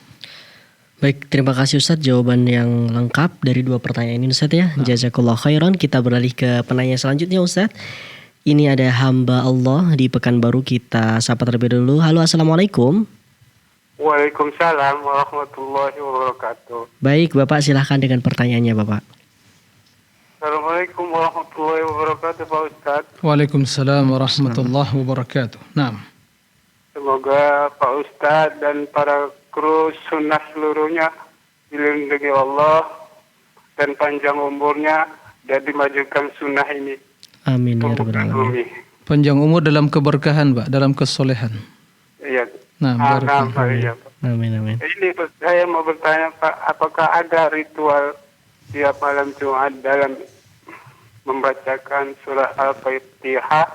Baik, terima kasih Ustadz jawaban yang lengkap dari 2 pertanyaan ini Ustadz ya. Jazakallah khairan. Kita beralih ke penanya selanjutnya Ustadz. Ini ada hamba Allah di Pekanbaru, kita sapa terlebih dulu. Halo, assalamualaikum. Waalaikumsalam warahmatullahi wabarakatuh. Baik Bapak, silahkan dengan pertanyaannya Bapak. Assalamualaikum warahmatullahi wabarakatuh Pak Ustadz. Waalaikumsalam warahmatullahi wabarakatuh. Naam. Semoga Pak Ustadz dan para kru sunnah seluruhnya dilindungi Allah dan panjang umurnya dan dimajukan sunnah ini. Amin ya rabbal alamin. Panjang umur dalam keberkahan, Pak, dalam kesolehan. Iya. Nah, Iya, Pak. Amin amin. Ini saya mau bertanya Pak, apakah ada ritual tiap malam Jumat dalam membacakan surah Al-Fatihah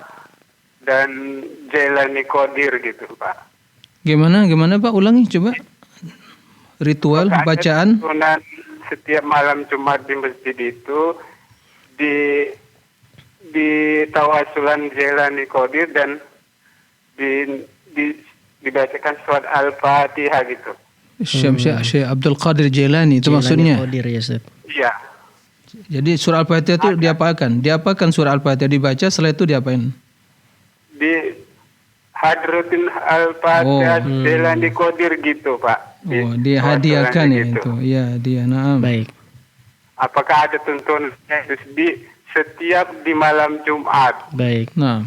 dan Jailani Qadir gitu Pak? Gimana Pak? Ulangi coba. Ritual Apakah bacaan. Sunan setiap malam Jumat di masjid itu di tawasulan Jailani Qadir dan dibacakan surat Al-Fatihah gitu. Syekh Abdul Qadir Jailani itu maksudnya. Qadir ya Ustaz. Iya. Jadi surah Al-Fatihah itu diapakan? Diapakan surah Al-Fatihah dibaca, setelah itu diapain? Di Hadratin Al-Fatihah Jailani Qadir gitu Pak. Dihadiahkan ya gitu. itu. Iya, dia. Naam. Baik. Apakah ada tuntunannya di setiap di malam Jumat? Baik. Nah,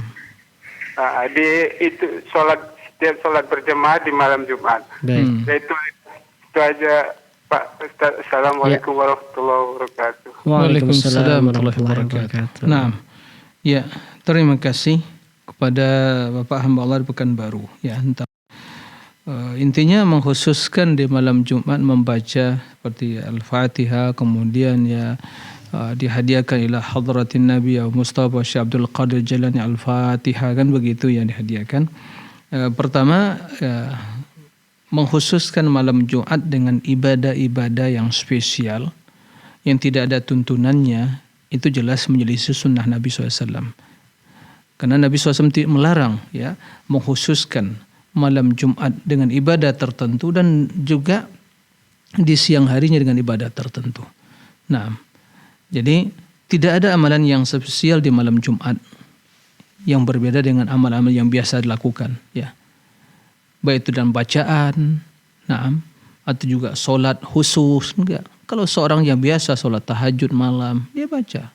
Itu setiap sholat berjamaah di malam Jumat. Baik. Itu aja Pak Ustaz. Assalamualaikum warahmatullahi wabarakatuh. Waalaikumsalam warahmatullahi wabarakatuh. Nah, ya, terima kasih kepada Bapak hamba Allah di Pekanbaru. Ya, intinya mengkhususkan di malam Jumat membaca seperti Al-Fatihah, kemudian ya dihadiahkan ila hadratin Nabi Mustafa Syekh Abdul Qadir Jailani Al-Fatihah, kan begitu yang dihadiahkan. Pertama, mengkhususkan malam Jumat dengan ibadah-ibadah yang spesial yang tidak ada tuntunannya, itu jelas menyelisih sunnah Nabi SAW. Karena Nabi SAW melarang ya mengkhususkan malam Jumat dengan ibadah tertentu dan juga di siang harinya dengan ibadah tertentu. Nah, jadi tidak ada amalan yang spesial di malam Jumat yang berbeda dengan amal-amal yang biasa dilakukan, ya. Baik itu dalam bacaan, atau juga solat khusus, enggak. Kalau seorang yang biasa solat tahajud malam, dia baca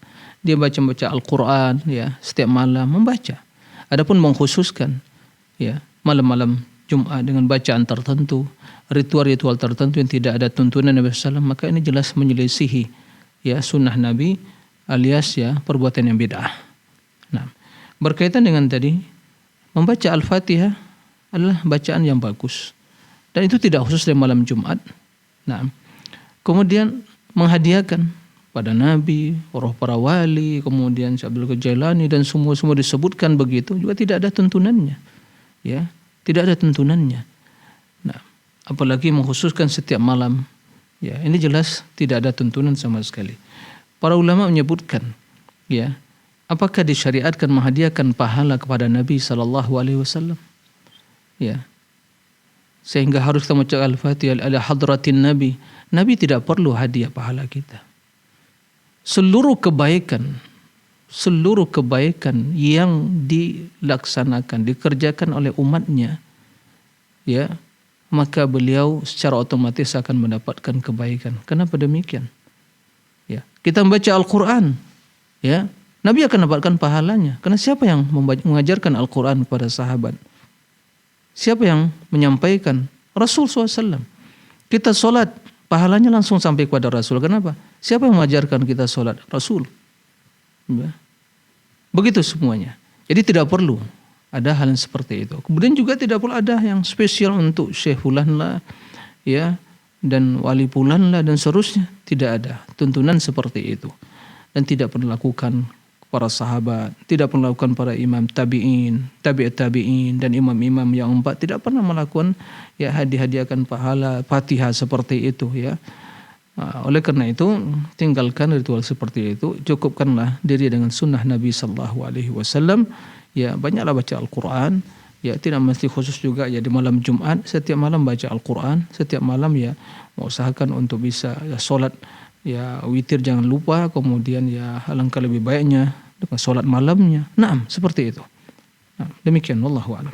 Al-Quran, ya, setiap malam membaca. Adapun mengkhususkan, ya, malam-malam Jumat dengan bacaan tertentu, ritual-ritual tertentu yang tidak ada tuntunan Nabi SAW, maka ini jelas menyelisihi ya sunnah Nabi alias ya perbuatan yang bid'ah. Nah, berkaitan dengan tadi membaca Al-Fatihah adalah bacaan yang bagus dan itu tidak khusus di malam Jumat. Nah, kemudian menghadiahkan pada Nabi, para wali, kemudian Syekh Abdul Qadir Jailani dan semua disebutkan begitu juga tidak ada tuntunannya. Ya, tidak ada tuntunannya. Nah, apalagi mengkhususkan setiap malam. Ya, ini jelas tidak ada tuntunan sama sekali. Para ulama menyebutkan, ya, apakah disyariatkan menghadiahkan pahala kepada Nabi SAW? Ya, sehingga harus kita membaca Al-Fatihah ala hadratin Nabi. Nabi tidak perlu hadiah pahala kita. Seluruh kebaikan yang dilaksanakan, dikerjakan oleh umatnya, ya, maka beliau secara otomatis akan mendapatkan kebaikan. Kenapa demikian? Ya, kita membaca Al-Quran, ya, Nabi akan mendapatkan pahalanya. Karena siapa yang mengajarkan Al-Quran kepada sahabat? Siapa yang menyampaikan? Rasul SAW. Kita solat, pahalanya langsung sampai kepada Rasul. Kenapa? Siapa yang mengajarkan kita solat? Rasul. Ya. Begitu semuanya. Jadi tidak perlu ada hal yang seperti itu. Kemudian juga tidak perlu ada yang spesial untuk Syekh Fulan lah, ya, dan Wali Fulan lah dan seterusnya. Tidak ada tuntunan seperti itu. Dan tidak pernah lakukan para sahabat, tidak pernah lakukan para imam tabi'in, tabi'at tabi'in dan imam-imam yang 4 tidak pernah melakukan ya hadiahkan pahala Fatihah seperti itu, ya. Nah, oleh karena itu tinggalkan ritual seperti itu, cukupkanlah diri dengan sunnah Nabi SAW. Ya, banyaklah baca Al-Quran, ya tidak mesti khusus juga ya di malam Jumat, setiap malam baca Al-Quran, setiap malam ya mengusahakan untuk bisa ya sholat ya witir jangan lupa, kemudian ya alangkah lebih baiknya dengan sholat malamnya. Naam, seperti itu. Nah, demikian wallahu a'lam.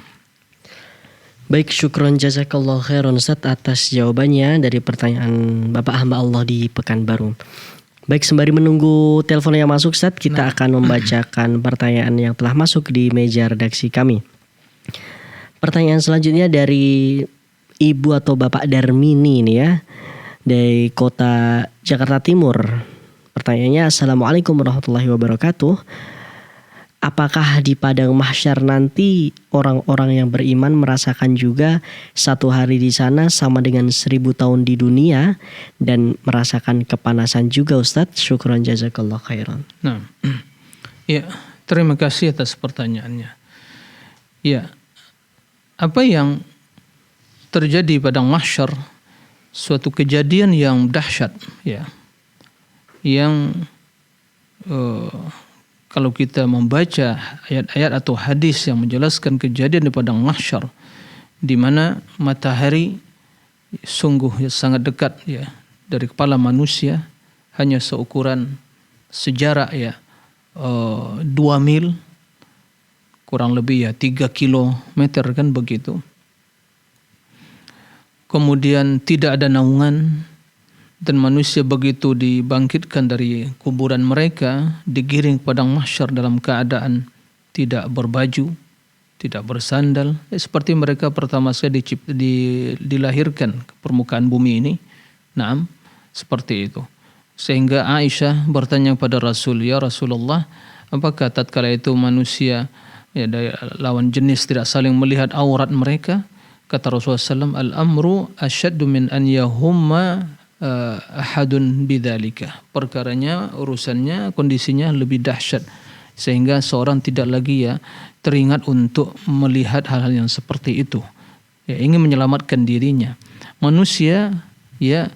Baik, syukron jazakallah khairan Ustaz atas jawabannya dari pertanyaan Bapak hamba Allah di Pekanbaru. Baik, sembari menunggu telepon yang masuk Ustaz, kita akan membacakan pertanyaan yang telah masuk di meja redaksi kami. Pertanyaan selanjutnya dari Ibu atau Bapak Darmini ini ya, dari kota Jakarta Timur. Pertanyaannya, Assalamualaikum warahmatullahi wabarakatuh. Apakah di padang mahsyar nanti orang-orang yang beriman merasakan juga satu hari di sana sama dengan 1000 tahun di dunia dan merasakan kepanasan juga Ustadz? Syukran jazakallah khairan. Nah, ya, terima kasih atas pertanyaannya. Ya, apa yang terjadi pada mahsyar, suatu kejadian yang dahsyat, ya, yang kalau kita membaca ayat-ayat atau hadis yang menjelaskan kejadian di padang mahsyar, di mana matahari sungguh sangat dekat ya dari kepala manusia, hanya seukuran sejarak ya 2 mil, kurang lebih ya 3 kilometer kan begitu. Kemudian tidak ada naungan, dan manusia begitu dibangkitkan dari kuburan mereka, digiring ke padang mahsyar dalam keadaan tidak berbaju, tidak bersandal, seperti mereka pertama sekali dilahirkan ke permukaan bumi ini. Naam, seperti itu. Sehingga Aisyah bertanya kepada Rasul, ya Rasulullah, apakah tatkala itu manusia ya dari lawan jenis tidak saling melihat aurat mereka? Kata Rasulullah SAW, al-amru asyaddu min an yahumma ahadun bidzalika. Perkaranya, urusannya, kondisinya lebih dahsyat sehingga seorang tidak lagi ya teringat untuk melihat hal-hal yang seperti itu. Ya, ingin menyelamatkan dirinya. Manusia ya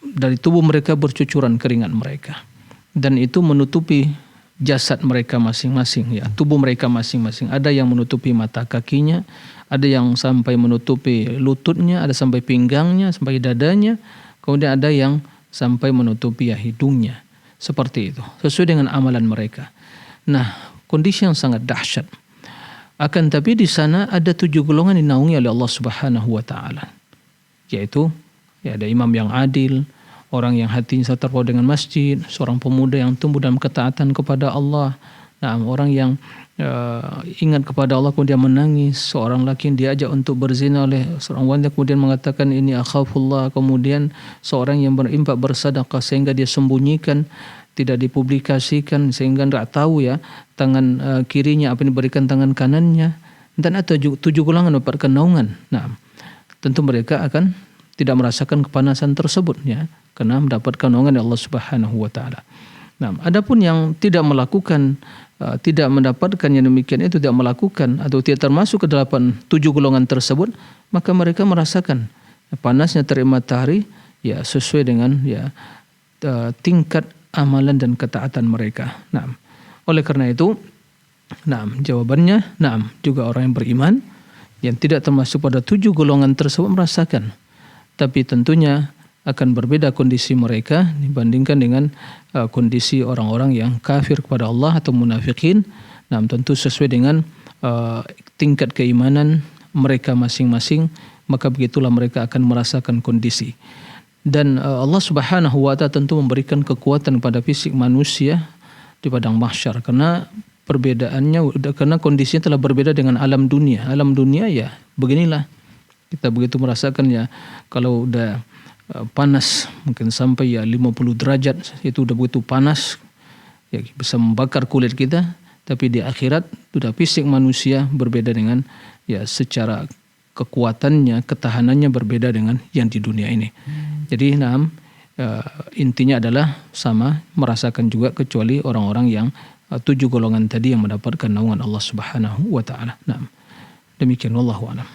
dari tubuh mereka bercucuran keringat mereka, dan itu menutupi jasad mereka masing-masing ya, tubuh mereka masing-masing. Ada yang menutupi mata kakinya, ada yang sampai menutupi lututnya, ada sampai pinggangnya, sampai dadanya, kemudian ada yang sampai menutupi ya hidungnya. Seperti itu, sesuai dengan amalan mereka. Nah, kondisi yang sangat dahsyat. Akan tapi di sana ada 7 golongan dinaungi oleh Allah Subhanahu wa taala. Yaitu ya ada imam yang adil, orang yang hatinya terpaut dengan masjid, seorang pemuda yang tumbuh dalam ketaatan kepada Allah, nah, orang yang ingat kepada Allah kemudian menangis, seorang laki yang diajak untuk berzina oleh seorang wanita kemudian mengatakan ini akhafullah, kemudian seorang yang berinfak bersedekah sehingga dia sembunyikan, tidak dipublikasikan sehingga tidak tahu ya tangan kirinya apa yang diberikan tangan kanannya, dan ada 7 golongan mendapatkan naungan. Nah, tentu mereka akan tidak merasakan kepanasan tersebut ya, karena mendapatkan naungan dari Allah Subhanahu wa taala. Nah, adapun yang tidak melakukan, tidak mendapatkan yang demikian itu, tidak melakukan atau tidak termasuk ke dalam 7 golongan tersebut, maka mereka merasakan panasnya terik matahari ya sesuai dengan ya tingkat amalan dan ketaatan mereka. Nah, oleh karena itu, nah jawabannya, nah juga orang yang beriman yang tidak termasuk pada 7 golongan tersebut merasakan, tapi tentunya akan berbeda kondisi mereka dibandingkan dengan kondisi orang-orang yang kafir kepada Allah atau munafikin. Nah, tentu sesuai dengan tingkat keimanan mereka masing-masing, maka begitulah mereka akan merasakan kondisi. Dan Allah Subhanahu wa taala tentu memberikan kekuatan pada fisik manusia di padang mahsyar, karena perbedaannya, karena kondisinya telah berbeda dengan alam dunia. Alam dunia ya beginilah, kita begitu merasakan ya, kalau udah panas mungkin sampai ya 50 derajat, itu udah begitu panas ya, bisa membakar kulit kita. Tapi di akhirat sudah fisik manusia berbeda dengan ya secara kekuatannya, ketahanannya berbeda dengan yang di dunia ini. Jadi intinya adalah sama, merasakan juga, kecuali orang-orang yang 7 golongan tadi yang mendapatkan naungan Allah Subhanahu wa taala. Nah, demikian wallahu a'lam.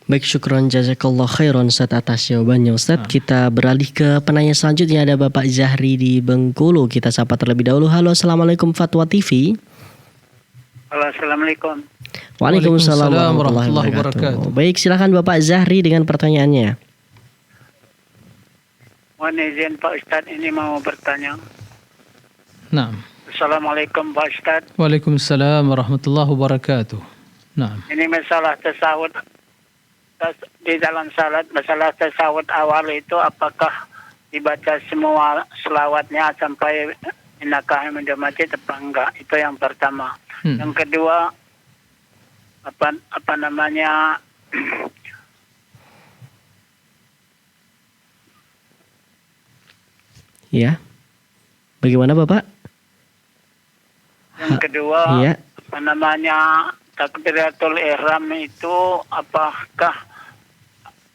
Baik, syukron jazakallah khairan Ustaz atas jawabannya Ustaz. Kita beralih ke penanya selanjutnya, ada Bapak Zahri di Bengkulu. Kita sapa terlebih dahulu. Halo, Assalamualaikum Fatwa TV. Halo, assalamualaikum. Waalaikumsalam warahmatullahi wabarakatuh. Baik, silakan Bapak Zahri dengan pertanyaannya. Mohon izin Pak Ustadz, ini mau bertanya. Nah. Assalamualaikum Pak Ustadz. Waalaikumsalam warahmatullahi wabarakatuh. Nah. Ini masalah tasawuf di dalam salat, masalah tasawuf awal itu apakah dibaca semua selawatnya sampai innaka hamidum majid apa enggak? Itu yang pertama. Yang kedua, apa namanya? Ya. Bagaimana Bapak? Yang kedua, ya. Apa namanya? Takbiratul ihram itu apakah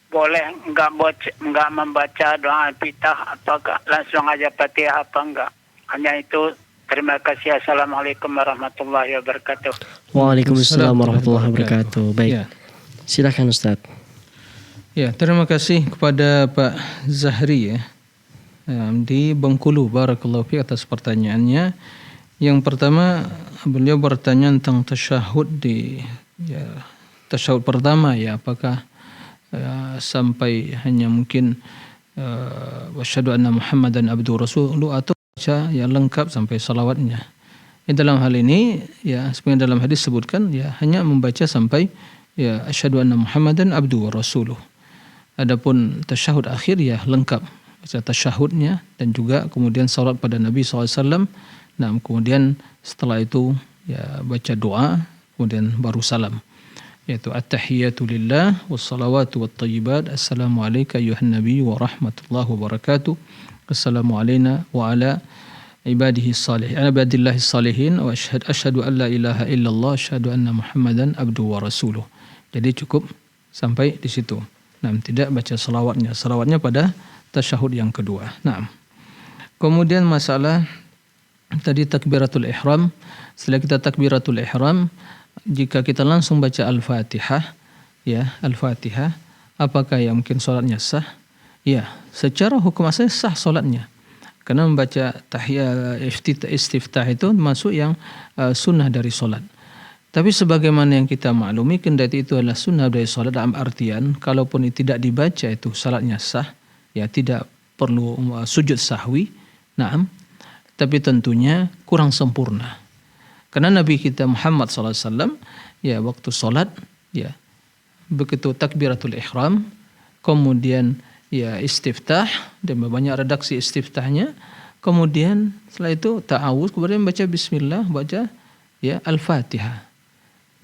boleh enggak membaca doa Iftitah, apakah langsung aja Fatihah apa enggak? Hanya itu. Terima kasih. Assalamualaikum warahmatullahi wabarakatuh. Waalaikumsalam warahmatullahi wabarakatuh. Baik. Ya. Silakan Ustaz. Ya, terima kasih kepada Pak Zahri ya. Di Bengkulu. Barakallahu fiik atas pertanyaannya. Yang pertama, beliau bertanya tentang tasyahud di tasyahud pertama ya, apakah sampai hanya mungkin wasyhadu anna Muhammadan abduhu rasuluhu atau baca ya lengkap sampai salawatnya. Dalam hal ini ya sebenarnya dalam hadis sebutkan ya hanya membaca sampai ya asyhadu anna Muhammadan abduhu rasuluhu. Adapun tasyahud akhir ya lengkap baca tasyahudnya dan juga kemudian salat pada Nabi SAW. Nah, kemudian setelah itu ya baca doa kemudian baru salam. Yaitu at-tahiyatu lillah wassalawatu wattayyibat. Assalamu alayka ayuhan nabi wa rahmatullahi wa barakatuh. Assalamu alayna wa ala ibadihi salihin. Ibadillahi salihin wa asyhadu an la ilaha illallah asyhadu anna Muhammadan abduhu wa rasuluh. Jadi cukup sampai di situ. Nah, tidak baca selawatnya. Selawatnya pada tasyahud yang kedua. Nah. Kemudian masalah tadi takbiratul ihram. Setelah kita takbiratul ihram, jika kita langsung baca Al-Fatihah, ya, Al-Fatihah, apakah ya mungkin salatnya sah? Ya, secara hukum asal sah salatnya. Karena membaca tahiyat istiftah itu masuk yang sunnah dari salat. Tapi sebagaimana yang kita maklumi, kendati itu adalah sunnah dari salat dalam artian kalaupun tidak dibaca itu salatnya sah, ya tidak perlu sujud sahwi. Naam. Tapi tentunya kurang sempurna. Karena Nabi kita Muhammad SAW ya waktu salat ya begitu takbiratul ihram kemudian ya istiftah dan banyak redaksi istiftahnya, kemudian setelah itu ta'awudz, kemudian baca bismillah, baca ya Al-Fatihah.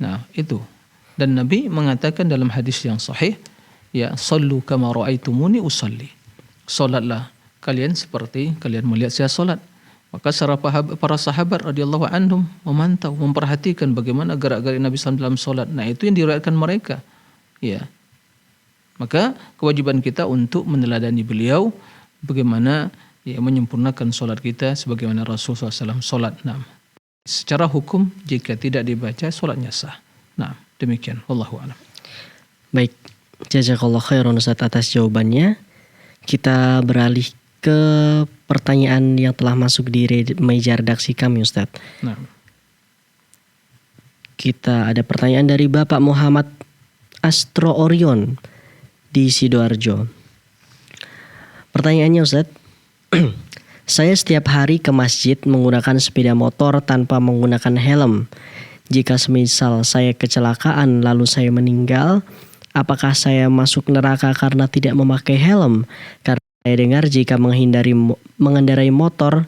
Nah, itu. Dan Nabi mengatakan dalam hadis yang sahih, ya sallu kama ra'aitumuni usalli. Salatlah kalian seperti kalian melihat saya salat. Maka para sahabat radhiyallahu anhum memantau, memperhatikan bagaimana gerak-gerik Nabi SAW dalam salat. Nah, itu yang diriwayatkan mereka. Ya. Maka kewajiban kita untuk meneladani beliau bagaimana ya menyempurnakan salat kita sebagaimana Rasulullah SAW salat. Nah, secara hukum jika tidak dibaca salatnya sah. Nah, demikian. Wallahu a'lam. Baik, jazakallahu khairan Ustaz atas jawabannya. Kita beralih ke pertanyaan yang telah masuk di meja redaksi kami Ustaz. Nah. Kita ada pertanyaan dari Bapak Muhammad Astro Orion di Sidoarjo. Pertanyaannya Ustaz, saya setiap hari ke masjid menggunakan sepeda motor tanpa menggunakan helm. Jika semisal saya kecelakaan lalu saya meninggal, apakah saya masuk neraka karena tidak memakai helm? Karena saya dengar jika mengendarai motor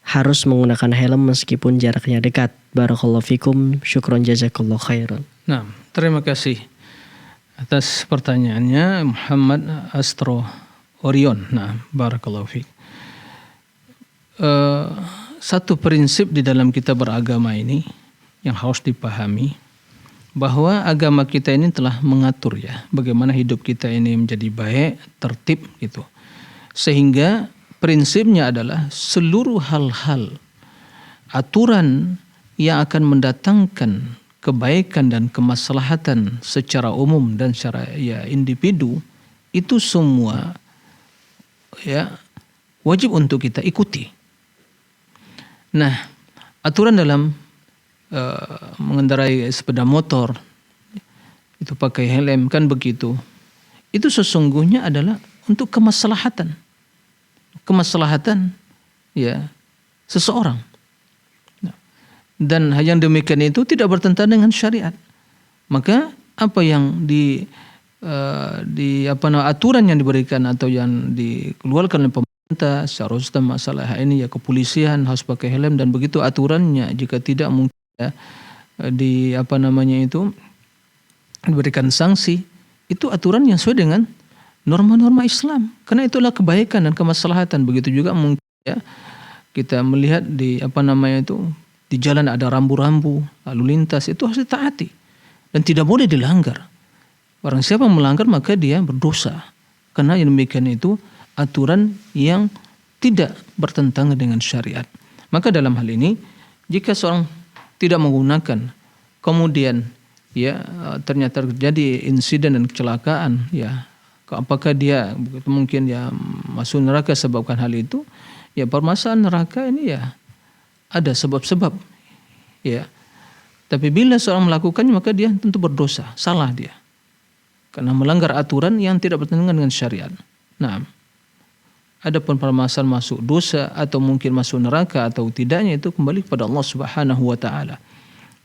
harus menggunakan helm meskipun jaraknya dekat. Barakallahu fikum, syukron jazakallahu khairan. Nah, terima kasih atas pertanyaannya Muhammad Astro Orion. Nah, barakallahu fik. Satu prinsip di dalam kita beragama ini yang harus dipahami, bahwa agama kita ini telah mengatur ya bagaimana hidup kita ini menjadi baik, tertib gitu. Sehingga prinsipnya adalah seluruh hal-hal aturan yang akan mendatangkan kebaikan dan kemaslahatan secara umum dan secara ya individu itu semua ya wajib untuk kita ikuti. Nah, aturan dalam mengendarai sepeda motor itu pakai helm, kan begitu. Itu sesungguhnya adalah untuk kemaslahatan ya seseorang. Dan yang demikian itu tidak bertentangan dengan syariat. Maka apa yang aturan yang diberikan atau yang dikeluarkan oleh pemerintah secara khusus masalah ini ya kepolisian harus pakai helm dan begitu aturannya, jika tidak mungkin ya, diberikan sanksi, itu aturan yang sesuai dengan norma-norma Islam, karena itulah kebaikan dan kemaslahatan. Begitu juga mungkin ya kita melihat di di jalan ada rambu-rambu lalu lintas, itu harus ditaati dan tidak boleh dilanggar. Barang siapa melanggar maka dia berdosa, karena yang demikian itu aturan yang tidak bertentangan dengan syariat. Maka dalam hal ini jika seorang tidak menggunakan kemudian ya ternyata terjadi insiden dan kecelakaan, ya apakah dia mungkin ya masuk neraka sebabkan hal itu? Ya permasalahan neraka ini ya ada sebab-sebab ya. Tapi bila seorang melakukannya maka dia tentu berdosa, salah dia. Karena melanggar aturan yang tidak bertentangan dengan syariat. Nah, adapun permasalahan masuk dosa atau mungkin masuk neraka atau tidaknya itu kembali kepada Allah Subhanahu wa taala.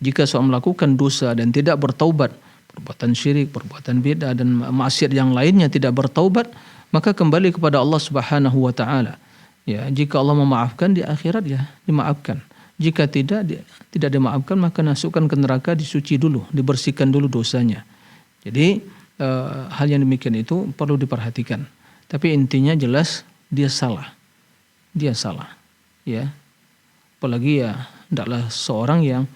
Jika seorang melakukan dosa dan tidak bertaubat, perbuatan syirik, perbuatan bid'ah dan maksiat yang lainnya tidak bertaubat, maka kembali kepada Allah Subhanahu wa taala. Ya, jika Allah memaafkan di akhirat ya dimaafkan. Jika tidak dimaafkan maka masukkan ke neraka, disuci dulu, dibersihkan dulu dosanya. Jadi hal yang demikian itu perlu diperhatikan. Tapi intinya jelas dia salah. Dia salah. Ya. Apalagi ya hendaklah seorang yang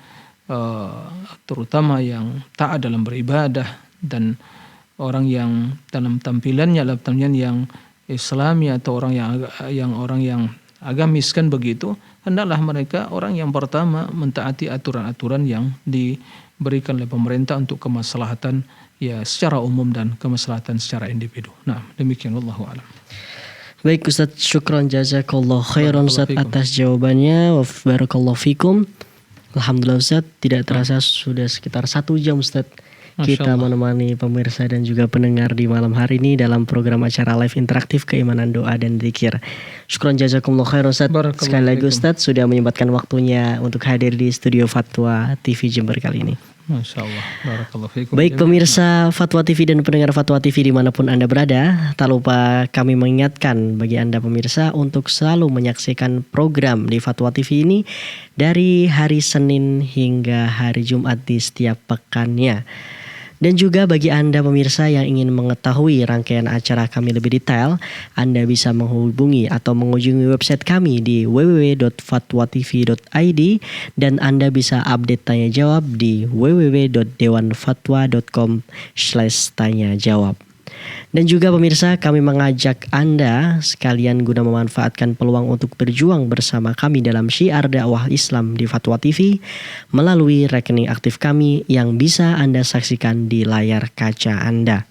terutama yang taat dalam beribadah dan orang yang dalam tampilannya yang Islami atau orang yang agamis kan begitu, hendaklah mereka orang yang pertama mentaati aturan-aturan yang diberikan oleh pemerintah untuk kemaslahatan ya secara umum dan kemaslahatan secara individu. Nah, demikian wallahu a'lam. Baik Ustaz, syukran jazakallah khairan Ustaz atas jawabannya. Wa barakallahu fikum. Alhamdulillah Ustaz, tidak terasa sudah sekitar 1 jam Ustaz kita menemani pemirsa dan juga pendengar di malam hari ini dalam program acara live interaktif Keimanan Doa dan Zikir. Syukran jazakumullah khairan Ustaz. Sekali lagi Ustaz sudah menyempatkan waktunya untuk hadir di studio Fatwa TV Jember kali ini. Masya Allah. Barakallahu fikum. Baik pemirsa Fatwa TV dan pendengar Fatwa TV dimanapun Anda berada, tak lupa kami mengingatkan bagi Anda pemirsa untuk selalu menyaksikan program di Fatwa TV ini dari hari Senin hingga hari Jumat di setiap pekannya. Dan juga bagi Anda pemirsa yang ingin mengetahui rangkaian acara kami lebih detail, Anda bisa menghubungi atau mengunjungi website kami di www.fatwatv.id dan Anda bisa update tanya jawab di www.dewanfatwa.com/tanyajawab. Dan juga pemirsa, kami mengajak Anda sekalian guna memanfaatkan peluang untuk berjuang bersama kami dalam syiar dakwah Islam di Fatwa TV melalui rekening aktif kami yang bisa Anda saksikan di layar kaca Anda.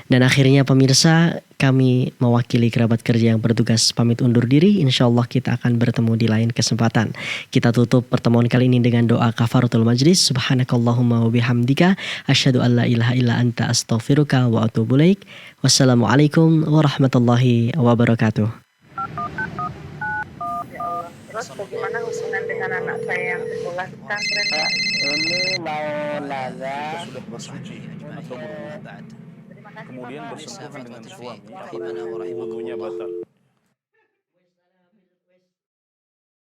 Dan akhirnya pemirsa, kami mewakili kerabat kerja yang bertugas pamit undur diri. Insyaallah kita akan bertemu di lain kesempatan. Kita tutup pertemuan kali ini dengan doa kafaratul majlis. Subhanakallahumma wa bihamdika asyhadu an la ilaha illa anta astaghfiruka wa atubu ilaik. Wassalamualaikum warahmatullahi wabarakatuh. Terus bagaimana hubungan dengan anak saya yang sekolah pesantren? Ini mau nanya. Sudah bersuci atau berwudu, kemudian bersentuhan dengan suami, wudunya batal.